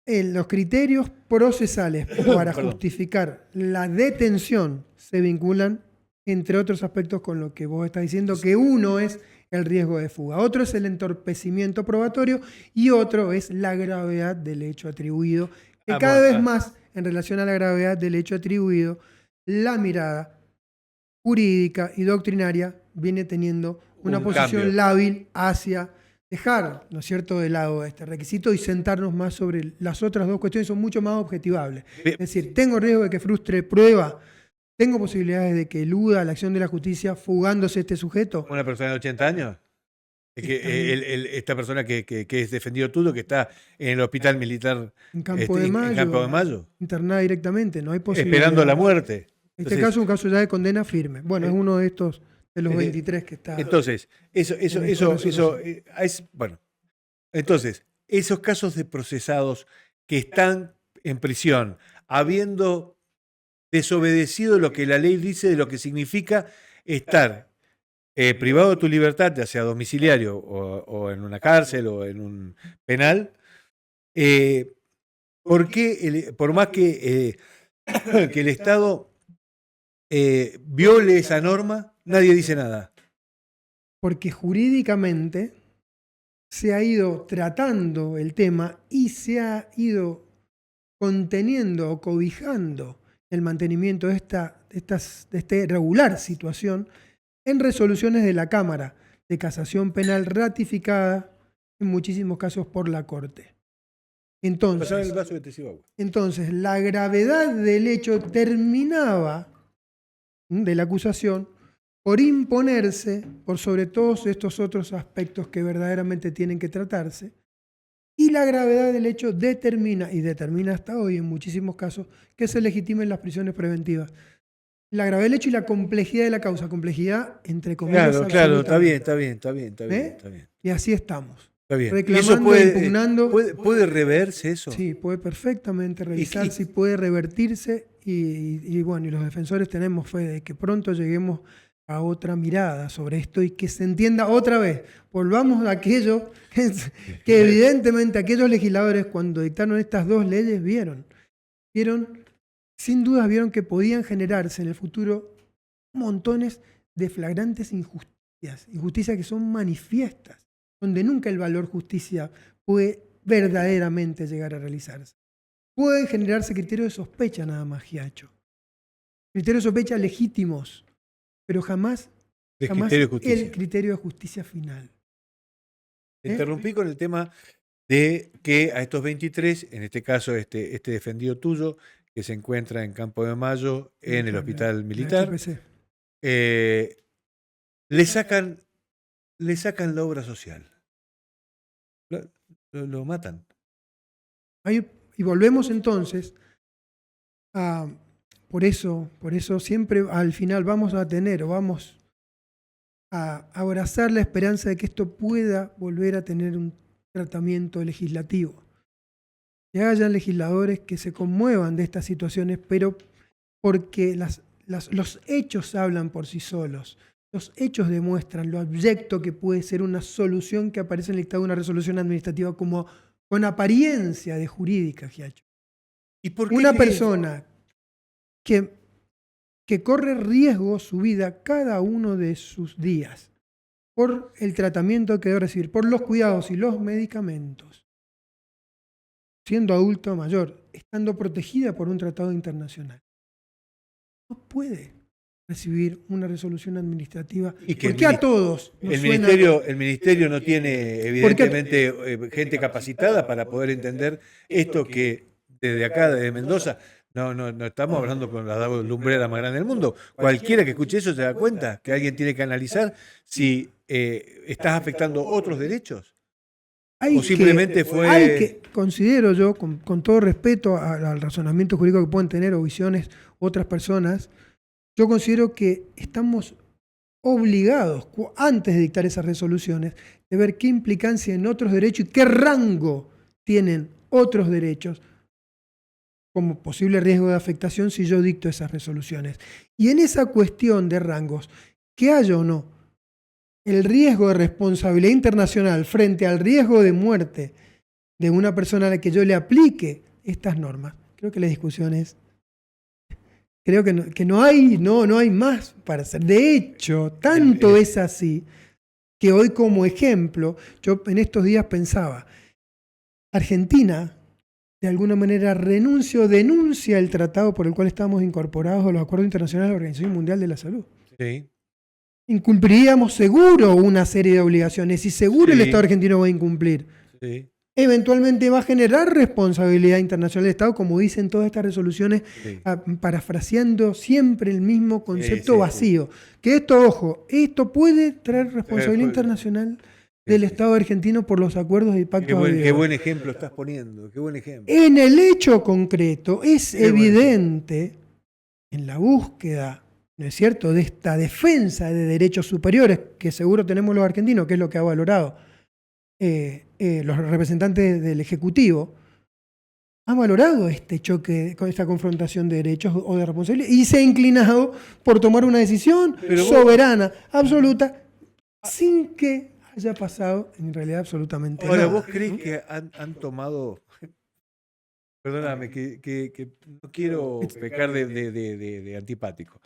Speaker 2: Los criterios procesales para
Speaker 1: Perdón.
Speaker 2: justificar la detención se vinculan, entre otros aspectos, con lo que vos estás diciendo, que uno es el riesgo de fuga, otro es el entorpecimiento probatorio y otro es la gravedad del hecho atribuido, que cada vez más, en relación a la gravedad del hecho atribuido, la mirada jurídica y doctrinaria viene teniendo una posición
Speaker 1: cambio.
Speaker 2: lábil hacia dejar, ¿no es cierto?, de lado este requisito y sentarnos más sobre las otras dos cuestiones, son mucho más objetivables. Es decir, tengo riesgo de que frustre prueba, tengo posibilidades de que eluda la acción de la justicia fugándose este sujeto.
Speaker 1: ¿Una persona de 80 años? Es que esta persona que es defendido tuyo, que está en el hospital militar
Speaker 2: En Campo de Mayo,
Speaker 1: en Campo de Mayo,
Speaker 2: internada directamente, no hay posibilidad.
Speaker 1: esperando la muerte.
Speaker 2: En este caso, un caso ya de condena firme. Bueno, es uno de estos, de los 23 que está.
Speaker 1: Entonces, bueno. Entonces, esos casos de procesados que están en prisión, habiendo desobedecido lo que la ley dice de lo que significa estar privado de tu libertad, ya sea domiciliario o en una cárcel o en un penal, por más que el Estado viole esa norma, nadie dice nada?
Speaker 2: Porque jurídicamente se ha ido tratando el tema y se ha ido conteniendo o cobijando el mantenimiento de esta irregular situación en resoluciones de la Cámara de Casación Penal ratificada en muchísimos casos por la Corte. Entonces, la gravedad del hecho terminaba de la acusación por imponerse por sobre todos estos otros aspectos que verdaderamente tienen que tratarse, y la gravedad del hecho determina hasta hoy en muchísimos casos que se legitimen las prisiones preventivas. La gravedad del hecho y la complejidad de la causa, complejidad entre comillas.
Speaker 1: Claro, está bien.
Speaker 2: Y así estamos.
Speaker 1: Está bien.
Speaker 2: Reclamando, impugnando.
Speaker 1: ¿Puede reverse eso?
Speaker 2: Sí, puede perfectamente revisarse y puede revertirse. Y bueno, y los defensores tenemos fe de que pronto lleguemos a otra mirada sobre esto y que se entienda otra vez. Volvamos a aquello que evidentemente aquellos legisladores cuando dictaron estas dos leyes vieron, sin duda vieron que podían generarse en el futuro montones de flagrantes injusticias que son manifiestas, donde nunca el valor justicia puede verdaderamente llegar a realizarse. Pueden generarse criterios de sospecha nada más, Giacho. Criterios de sospecha legítimos, pero jamás el criterio de justicia final.
Speaker 1: Te interrumpí con el tema de que a estos 23, en este caso este defendido tuyo, que se encuentra en Campo de Mayo, en el hospital militar, le sacan la obra social. Lo matan.
Speaker 2: Y volvemos entonces a... Por eso siempre al final vamos a abrazar la esperanza de que esto pueda volver a tener un tratamiento legislativo. Que hayan legisladores que se conmuevan de estas situaciones, pero porque los hechos hablan por sí solos. Los hechos demuestran lo abyecto que puede ser una solución que aparece en el dictado de una resolución administrativa como con apariencia de jurídica, Giacho.
Speaker 1: ¿Y por qué
Speaker 2: una persona que corre riesgo su vida cada uno de sus días por el tratamiento que debe recibir, por los cuidados y los medicamentos, siendo adulto mayor, estando protegida por un tratado internacional, no puede recibir una resolución administrativa.
Speaker 1: Y que
Speaker 2: ¿Por qué a todos nos suena?
Speaker 1: el ministerio no tiene, evidentemente, gente capacitada para poder entender esto que desde acá, desde Mendoza, no estamos hablando con la lumbrera más grande del mundo. Cualquiera que escuche eso se da cuenta que alguien tiene que analizar si estás afectando otros derechos. O simplemente fue...
Speaker 2: Considero yo, con todo respeto al razonamiento jurídico que pueden tener o visiones otras personas, yo considero que estamos obligados, antes de dictar esas resoluciones, de ver qué implicancia en otros derechos y qué rango tienen otros derechos como posible riesgo de afectación si yo dicto esas resoluciones. Y en esa cuestión de rangos, que haya o no el riesgo de responsabilidad internacional frente al riesgo de muerte de una persona a la que yo le aplique estas normas, creo que la discusión es... Creo que no hay más para hacer. De hecho, tanto es así que hoy como ejemplo, yo en estos días pensaba, Argentina de alguna manera denuncia el tratado por el cual estamos incorporados a los acuerdos internacionales de la Organización Mundial de la Salud.
Speaker 1: Sí.
Speaker 2: Incumpliríamos seguro una serie de obligaciones y seguro el Estado argentino va a incumplir.
Speaker 1: Sí.
Speaker 2: Eventualmente va a generar responsabilidad internacional del Estado, como dicen todas estas resoluciones, parafraseando siempre el mismo concepto vacío. Que esto, ojo, esto puede traer responsabilidad internacional del Estado argentino por los acuerdos y pactos.
Speaker 1: Qué buen ejemplo estás poniendo, qué buen ejemplo.
Speaker 2: En el hecho concreto es evidente, en la búsqueda, ¿no es cierto?, de esta defensa de derechos superiores, que seguro tenemos los argentinos, que es lo que ha valorado los representantes del Ejecutivo, han valorado este choque, con esta confrontación de derechos o de responsabilidad y se ha inclinado por tomar una decisión soberana, absoluta, sin que haya pasado en realidad absolutamente nada.
Speaker 1: Ahora, ¿vos crees que han tomado... Perdóname, que no quiero pecar de antipático.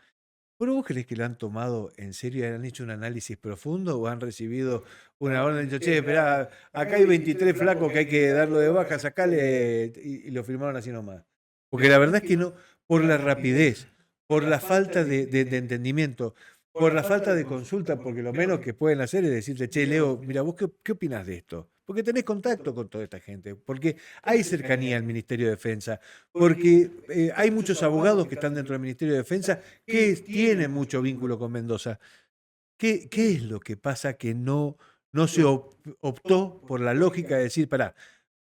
Speaker 1: ¿Pero vos crees que lo han tomado en serio? ¿Han hecho un análisis profundo o han recibido una orden y han dicho, che, esperá, acá hay 23 flacos que hay que darlo de baja, sacale, y lo firmaron así nomás? Porque la verdad es que no, por la rapidez, por la falta de entendimiento, por la falta de consulta, porque lo menos que pueden hacer es decirte, che, Leo, mira, ¿vos qué opinás de esto? Porque tenés contacto con toda esta gente, porque hay cercanía al Ministerio de Defensa, porque hay muchos abogados que están dentro del Ministerio de Defensa que tienen mucho vínculo con Mendoza. ¿Qué es lo que pasa que no se optó por la lógica de decir, pará,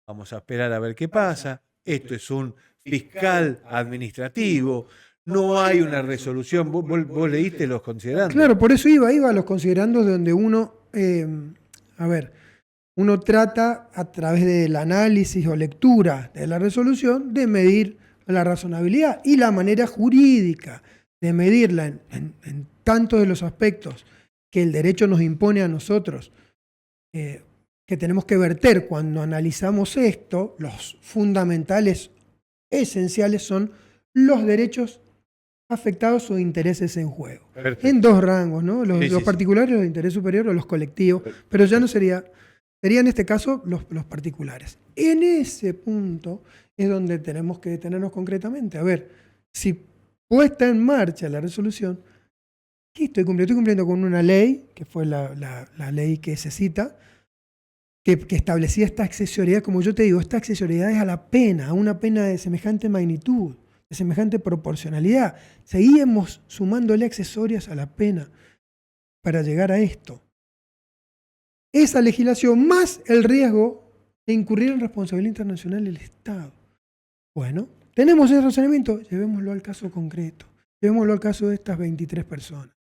Speaker 1: vamos a esperar a ver qué pasa, esto es un fiscal administrativo, no hay una resolución? ¿Vos leíste los considerandos?
Speaker 2: Claro, por eso iba a los considerandos donde uno, uno trata a través del análisis o lectura de la resolución de medir la razonabilidad y la manera jurídica de medirla en tantos de los aspectos que el derecho nos impone a nosotros, que tenemos que verter cuando analizamos esto. Los fundamentales, esenciales, son los derechos afectados o intereses en juego. Perfecto. En dos rangos, ¿no? Los particulares, los de interés superior o los colectivos, pero ya no sería en este caso los particulares. En ese punto es donde tenemos que detenernos concretamente. A ver, si puesta en marcha la resolución, ¿qué estoy cumpliendo? Estoy cumpliendo con una ley, que fue la ley que se cita, que establecía esta accesoriedad. Como yo te digo, esta accesoriedad es a la pena, a una pena de semejante magnitud, de semejante proporcionalidad. Seguíamos sumándole accesorias a la pena para llegar a esto. Esa legislación más el riesgo de incurrir en responsabilidad internacional del Estado. Bueno, tenemos ese razonamiento, llevémoslo al caso concreto. Llevémoslo al caso de estas 23 personas.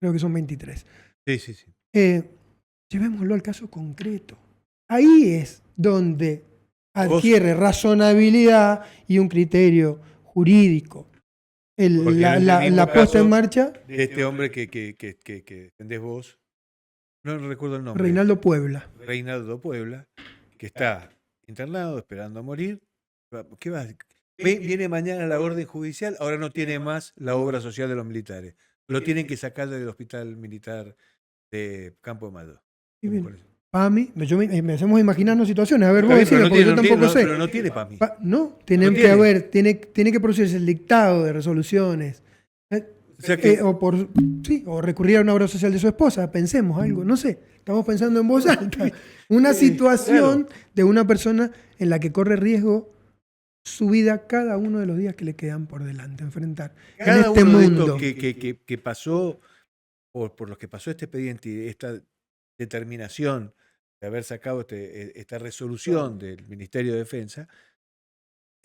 Speaker 2: Creo que son 23.
Speaker 1: Sí.
Speaker 2: Llevémoslo al caso concreto. Ahí es donde adquiere razonabilidad y un criterio jurídico. La puesta en marcha
Speaker 1: de este hombre que entendés vos, no recuerdo el nombre.
Speaker 2: Reinaldo Puebla,
Speaker 1: que está internado, esperando a morir. ¿Qué va? Viene mañana la orden judicial, ahora no tiene más la obra social de los militares. Lo tienen que sacar del hospital militar de Campo de Mayo.
Speaker 2: Y bien, PAMI, me hacemos imaginarnos situaciones. A ver, vos
Speaker 1: Está bien,
Speaker 2: decime,
Speaker 1: pero
Speaker 2: porque yo tampoco sé.
Speaker 1: Pero no tiene PAMI.
Speaker 2: No, tiene
Speaker 1: No
Speaker 2: que
Speaker 1: tiene.
Speaker 2: haber, tiene que producirse el dictado de resoluciones.
Speaker 1: O sea que-
Speaker 2: O recurrir a una obra social de su esposa, pensemos algo, no sé, estamos pensando en voz alta. Una situación de una persona en la que corre riesgo su vida cada uno de los días que le quedan por delante, enfrentar.
Speaker 1: Cada
Speaker 2: en este
Speaker 1: uno de
Speaker 2: mundo.
Speaker 1: estos que pasó, por los que pasó este expediente y esta determinación de haber sacado esta resolución del Ministerio de Defensa,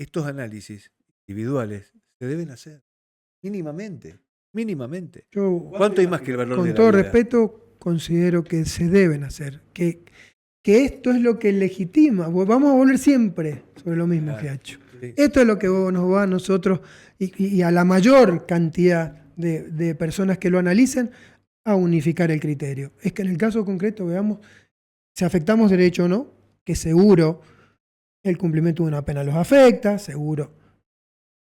Speaker 1: estos análisis individuales se deben hacer mínimamente.
Speaker 2: Yo,
Speaker 1: ¿Cuánto hay más que el valor de
Speaker 2: con
Speaker 1: la
Speaker 2: todo
Speaker 1: vida?
Speaker 2: respeto, considero que se deben hacer, que esto es lo que legitima. Vamos a volver siempre sobre lo mismo que ha hecho.
Speaker 1: Sí.
Speaker 2: Esto es lo que nos va a nosotros y a la mayor cantidad de personas que lo analicen a unificar el criterio. Es que en el caso concreto, veamos, si afectamos derecho o no, que seguro el cumplimiento de una pena los afecta, seguro.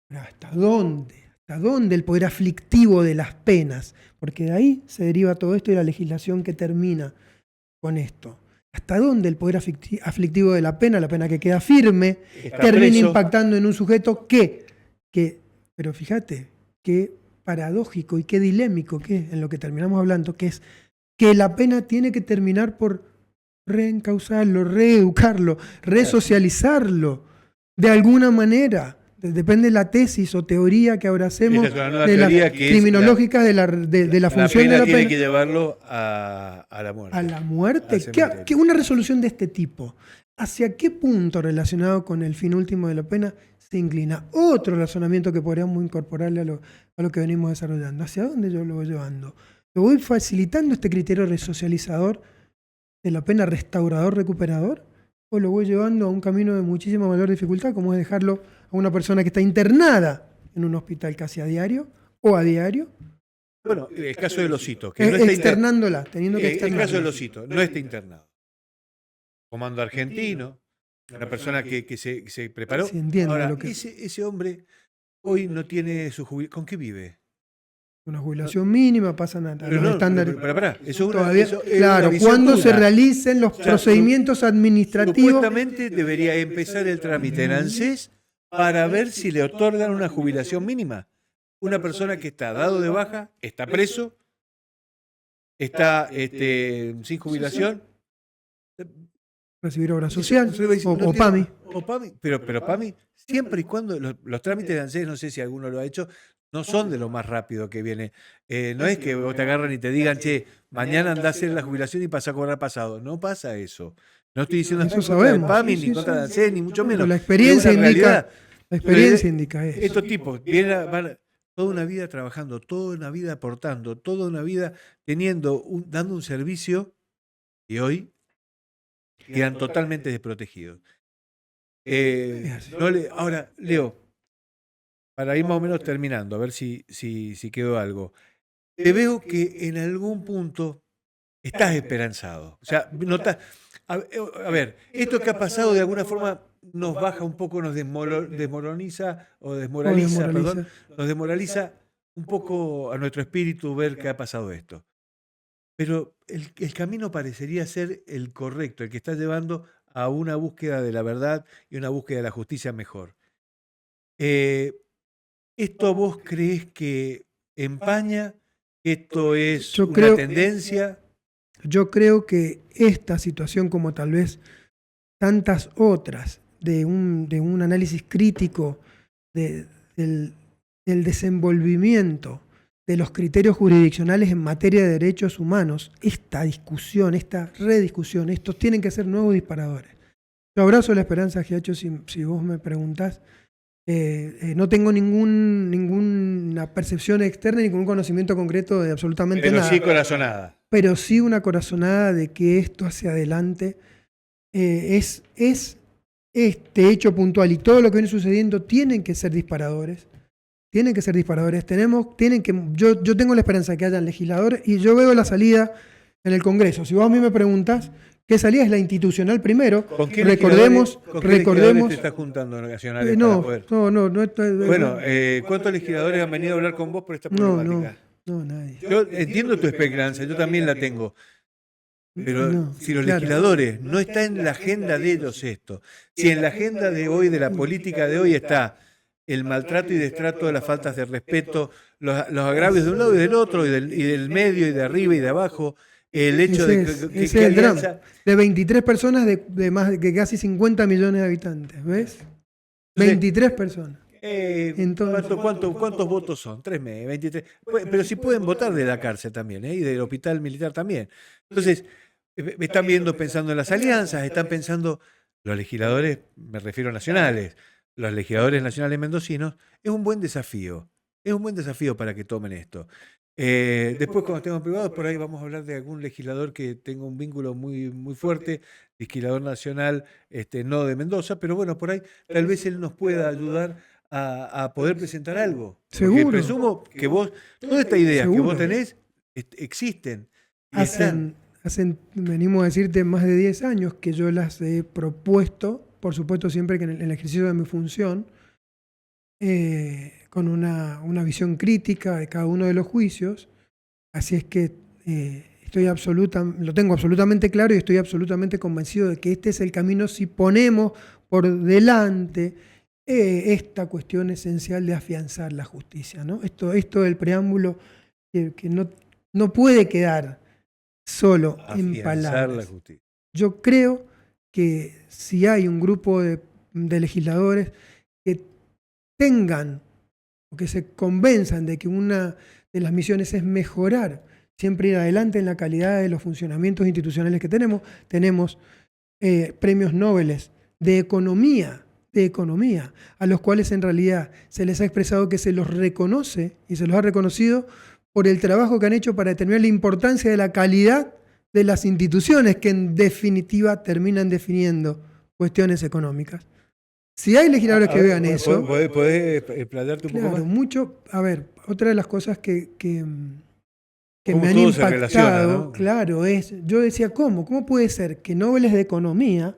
Speaker 2: Pero ¿hasta dónde? ¿Hasta dónde el poder aflictivo de las penas? Porque de ahí se deriva todo esto y la legislación que termina con esto. ¿Hasta dónde el poder aflictivo de la pena que queda firme,
Speaker 1: Está
Speaker 2: termina
Speaker 1: preso.
Speaker 2: impactando en un sujeto pero fíjate, qué paradójico y qué dilémico que es en lo que terminamos hablando, que es que la pena tiene que terminar por reencauzarlo, reeducarlo, resocializarlo, de alguna manera. Depende de la tesis o teoría que abracemos
Speaker 1: Esta es una nueva
Speaker 2: de las
Speaker 1: teoría que es
Speaker 2: criminológicas de la función
Speaker 1: pena
Speaker 2: de la
Speaker 1: tiene
Speaker 2: pena.
Speaker 1: que llevarlo a la muerte.
Speaker 2: A la muerte.
Speaker 1: Al cementerio.
Speaker 2: ¿Qué una resolución de este tipo? ¿Hacia qué punto relacionado con el fin último de la pena se inclina? Otro razonamiento que podríamos incorporarle a lo que venimos desarrollando. ¿Hacia dónde yo lo voy llevando? ¿Lo voy facilitando este criterio resocializador de la pena restaurador-recuperador? ¿O lo voy llevando a un camino de muchísima mayor dificultad, como es dejarlo a una persona que está internada en un hospital casi a diario o a diario?
Speaker 1: Bueno, el caso de Losito, que no está
Speaker 2: externándola, teniendo que
Speaker 1: el
Speaker 2: externarla.
Speaker 1: caso de Losito, no está internado. Comando argentino, una persona que se preparó.
Speaker 2: Sí, entiendo
Speaker 1: Ahora,
Speaker 2: lo que-
Speaker 1: ese hombre hoy no tiene su jubilación. ¿Con qué vive?
Speaker 2: Una jubilación mínima, pasan a
Speaker 1: Pero
Speaker 2: los
Speaker 1: no,
Speaker 2: estándares.
Speaker 1: pero pará, eso es una,
Speaker 2: Todavía,
Speaker 1: eso es
Speaker 2: claro,
Speaker 1: una visión
Speaker 2: cuando
Speaker 1: tuya.
Speaker 2: se realicen los
Speaker 1: O sea,
Speaker 2: procedimientos administrativos.
Speaker 1: Supuestamente debería empezar el trámite en ANSES para ver si le otorgan una jubilación mínima. Una persona que está dado de baja, está preso, está sin jubilación.
Speaker 2: Recibir obra social
Speaker 1: No
Speaker 2: o
Speaker 1: tiene-
Speaker 2: PAMI.
Speaker 1: o PAMI. Pero PAMI, siempre y cuando los trámites de ANSES, no sé si alguno lo ha hecho, no son de lo más rápido que viene. No es que vos te agarran y te digan, che, mañana andá a hacer la jubilación y pasá a cobrar pasado. No pasa eso. No estoy diciendo
Speaker 2: Eso
Speaker 1: en contra del
Speaker 2: sabemos,
Speaker 1: PAMI,
Speaker 2: sí,
Speaker 1: ni
Speaker 2: sí,
Speaker 1: contra de
Speaker 2: sí.
Speaker 1: ANSES, ni mucho menos.
Speaker 2: La experiencia
Speaker 1: Es una
Speaker 2: indica,
Speaker 1: realidad.
Speaker 2: la experiencia indica eso.
Speaker 1: Estos tipos van toda una vida trabajando, toda una vida aportando, toda una vida dando un servicio y hoy quedan totalmente desprotegidos. Ahora, Leo, para ir más o menos terminando, a ver si quedó algo. Te veo que en algún punto estás esperanzado. O sea, a ver, esto que ha pasado de alguna forma nos baja un poco, nos desmoraliza, perdón, nos desmoraliza un poco a nuestro espíritu ver que ha pasado esto. Pero el camino parecería ser el correcto, el que está llevando a una búsqueda de la verdad y una búsqueda de la justicia mejor. ¿Esto vos crees que empaña? ¿Esto es una tendencia?
Speaker 2: Yo creo que esta situación, como tal vez tantas otras, de un análisis crítico del desenvolvimiento de los criterios jurisdiccionales en materia de derechos humanos, esta discusión, esta rediscusión, estos tienen que ser nuevos disparadores. Yo abrazo la esperanza, Giacho, si vos me preguntás. No tengo ninguna percepción externa, ningún conocimiento concreto de absolutamente nada.
Speaker 1: Pero sí corazonada.
Speaker 2: Pero sí una corazonada de que esto hacia adelante es este hecho puntual y todo lo que viene sucediendo tienen que ser disparadores. Tienen que ser disparadores. Yo tengo la esperanza de que hayan legisladores y yo veo la salida en el Congreso. Si vos a mí me preguntás, ¿qué salida es la institucional primero?
Speaker 1: ¿Con qué
Speaker 2: Recordemos.
Speaker 1: legisladores te estás juntando nacionales para poder?
Speaker 2: No.
Speaker 1: Bueno, ¿cuántos legisladores han venido a hablar con vos por esta problemática?
Speaker 2: No, nadie.
Speaker 1: Yo entiendo tu esperanza, yo también la tengo. Pero
Speaker 2: No,
Speaker 1: si los
Speaker 2: claro.
Speaker 1: legisladores no está en la agenda de ellos esto, si en la agenda de hoy, de la política de hoy está el maltrato y destrato, las faltas de respeto, los agravios de un lado y del otro, y del medio y de arriba y de abajo, el hecho de
Speaker 2: Ese
Speaker 1: que
Speaker 2: es el drama.
Speaker 1: Alianza...
Speaker 2: De 23 personas de más de casi 50 millones de habitantes, ¿ves? 23 personas. Entonces,
Speaker 1: ¿Cuántos votos son? 23. Pero si pueden votar de la cárcel también, y del hospital militar también. Entonces, están viendo, pensando en las alianzas, están pensando, los legisladores, me refiero a nacionales, los legisladores nacionales mendocinos, es un buen desafío para que tomen esto. Después, cuando estemos privados, por ahí vamos a hablar de algún legislador que tenga un vínculo muy, muy fuerte, legislador nacional, no de Mendoza, pero bueno, por ahí tal vez él nos pueda ayudar a poder presentar algo. Porque
Speaker 2: seguro.
Speaker 1: presumo que vos, todas estas ideas que vos
Speaker 2: Seguro.
Speaker 1: tenés, existen. Y están.
Speaker 2: Venimos a decirte, más de 10 años que yo las he propuesto, por supuesto siempre que en el ejercicio de mi función, con una visión crítica de cada uno de los juicios. Así es que lo tengo absolutamente claro y estoy absolutamente convencido de que este es el camino si ponemos por delante esta cuestión esencial de afianzar la justicia, ¿no? Esto del preámbulo que no puede quedar solo en palabras.
Speaker 1: La justicia.
Speaker 2: Yo creo que si hay un grupo de legisladores que tengan o que se convenzan de que una de las misiones es mejorar, siempre ir adelante en la calidad de los funcionamientos institucionales que tenemos premios Nobel de economía, a los cuales en realidad se les ha expresado que se los reconoce y se los ha reconocido por el trabajo que han hecho para determinar la importancia de la calidad de las instituciones que en definitiva terminan definiendo cuestiones económicas. Si hay legisladores que vean eso...
Speaker 1: ¿Podés explayarte un poco más?
Speaker 2: Mucho. A ver, otra de las cosas que me han impactado, ¿no? Claro, yo decía, ¿cómo puede ser que Nobel de economía,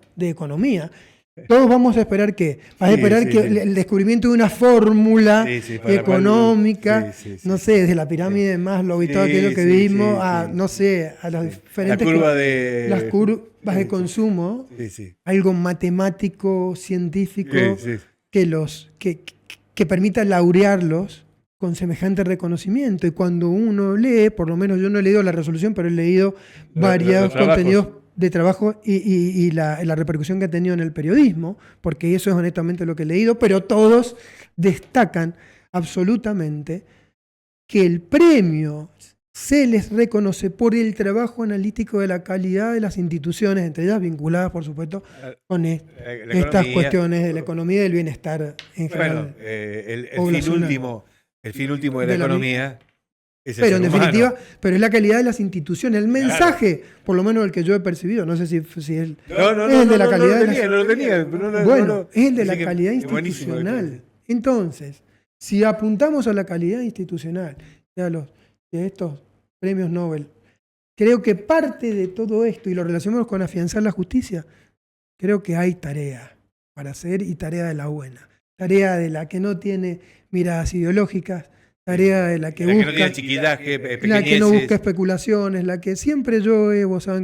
Speaker 2: todos vamos a esperar que el descubrimiento de una fórmula económica, no sé, desde la pirámide de Maslow y todo aquello que vimos, no sé, a las diferentes las curvas de consumo, algo matemático, científico, que permita laurearlos con semejante reconocimiento. Y cuando uno lee, por lo menos yo no he leído la resolución, pero he leído varios contenidos de trabajo y la repercusión que ha tenido en el periodismo, porque eso es honestamente lo que he leído, pero todos destacan absolutamente que el premio se les reconoce por el trabajo analítico de la calidad de las instituciones, entre ellas vinculadas, por supuesto, con estas cuestiones de la economía y del bienestar en general.
Speaker 1: Bueno, el fin último de la economía...
Speaker 2: Pero en definitiva, pero es la calidad de las instituciones, el mensaje, por lo menos el que yo he percibido, no sé si es el de la calidad es el de la calidad institucional. Entonces, si apuntamos a la calidad institucional de estos premios Nobel, creo que parte de todo esto, y lo relacionamos con afianzar la justicia, creo que hay tarea para hacer y tarea de la buena, tarea de la que no tiene miradas ideológicas, tarea de la que busca, la que no busca especulaciones, la que siempre yo esa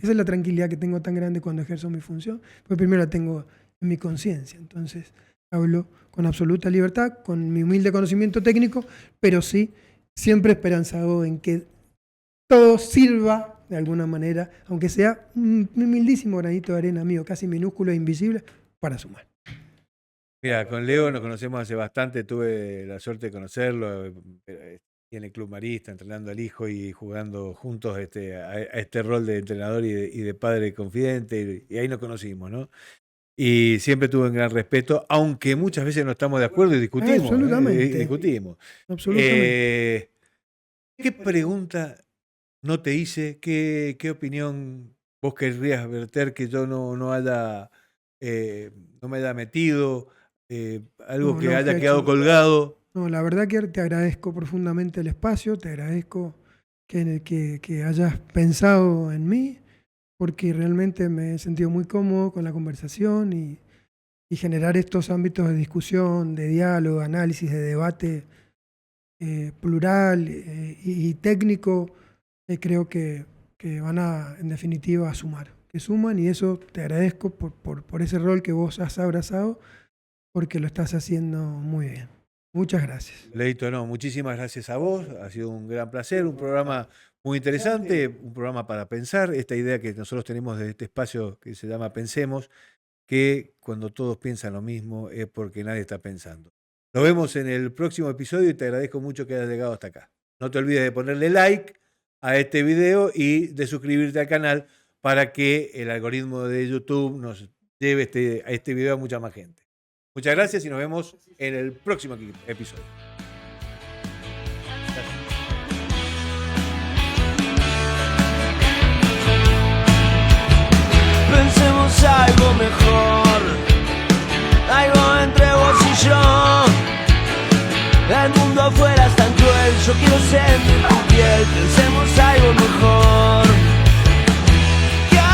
Speaker 2: es la tranquilidad que tengo tan grande cuando ejerzo mi función, porque primero la tengo en mi conciencia, entonces hablo con absoluta libertad, con mi humilde conocimiento técnico, pero sí siempre esperanzado en que todo sirva de alguna manera, aunque sea un humildísimo granito de arena mío, casi minúsculo e invisible, para sumar.
Speaker 1: Mira, con Leo nos conocemos hace bastante, tuve la suerte de conocerlo, en el Club Marista, entrenando al hijo y jugando juntos a este rol de entrenador y de padre confidente, y ahí nos conocimos, ¿no? Y siempre tuve un gran respeto, aunque muchas veces no estamos de acuerdo y discutimos.
Speaker 2: Absolutamente.
Speaker 1: Discutimos.
Speaker 2: Absolutamente.
Speaker 1: ¿Qué pregunta no te hice? ¿Qué opinión vos querrías verter que yo no me haya metido? Algo que haya quedado colgado.
Speaker 2: No, la verdad que te agradezco profundamente el espacio, te agradezco que hayas pensado en mí, porque realmente me he sentido muy cómodo con la conversación y generar estos ámbitos de discusión, de diálogo, análisis, de debate, plural y técnico, creo que van a, en definitiva, a sumar. Que suman, y eso te agradezco por ese rol que vos has abrazado, porque lo estás haciendo muy bien. Muchas gracias.
Speaker 1: Leito, no, muchísimas gracias a vos. Ha sido un gran placer, un programa muy interesante, un programa para pensar. Esta idea que nosotros tenemos de este espacio que se llama Pensemos, que cuando todos piensan lo mismo es porque nadie está pensando. Nos vemos en el próximo episodio y te agradezco mucho que hayas llegado hasta acá. No te olvides de ponerle like a este video y de suscribirte al canal para que el algoritmo de YouTube nos lleve a este video a mucha más gente. Muchas gracias y nos vemos en el próximo episodio.
Speaker 3: Pensemos algo mejor, algo entre vos y yo. El mundo afuera es tan cruel, yo quiero ser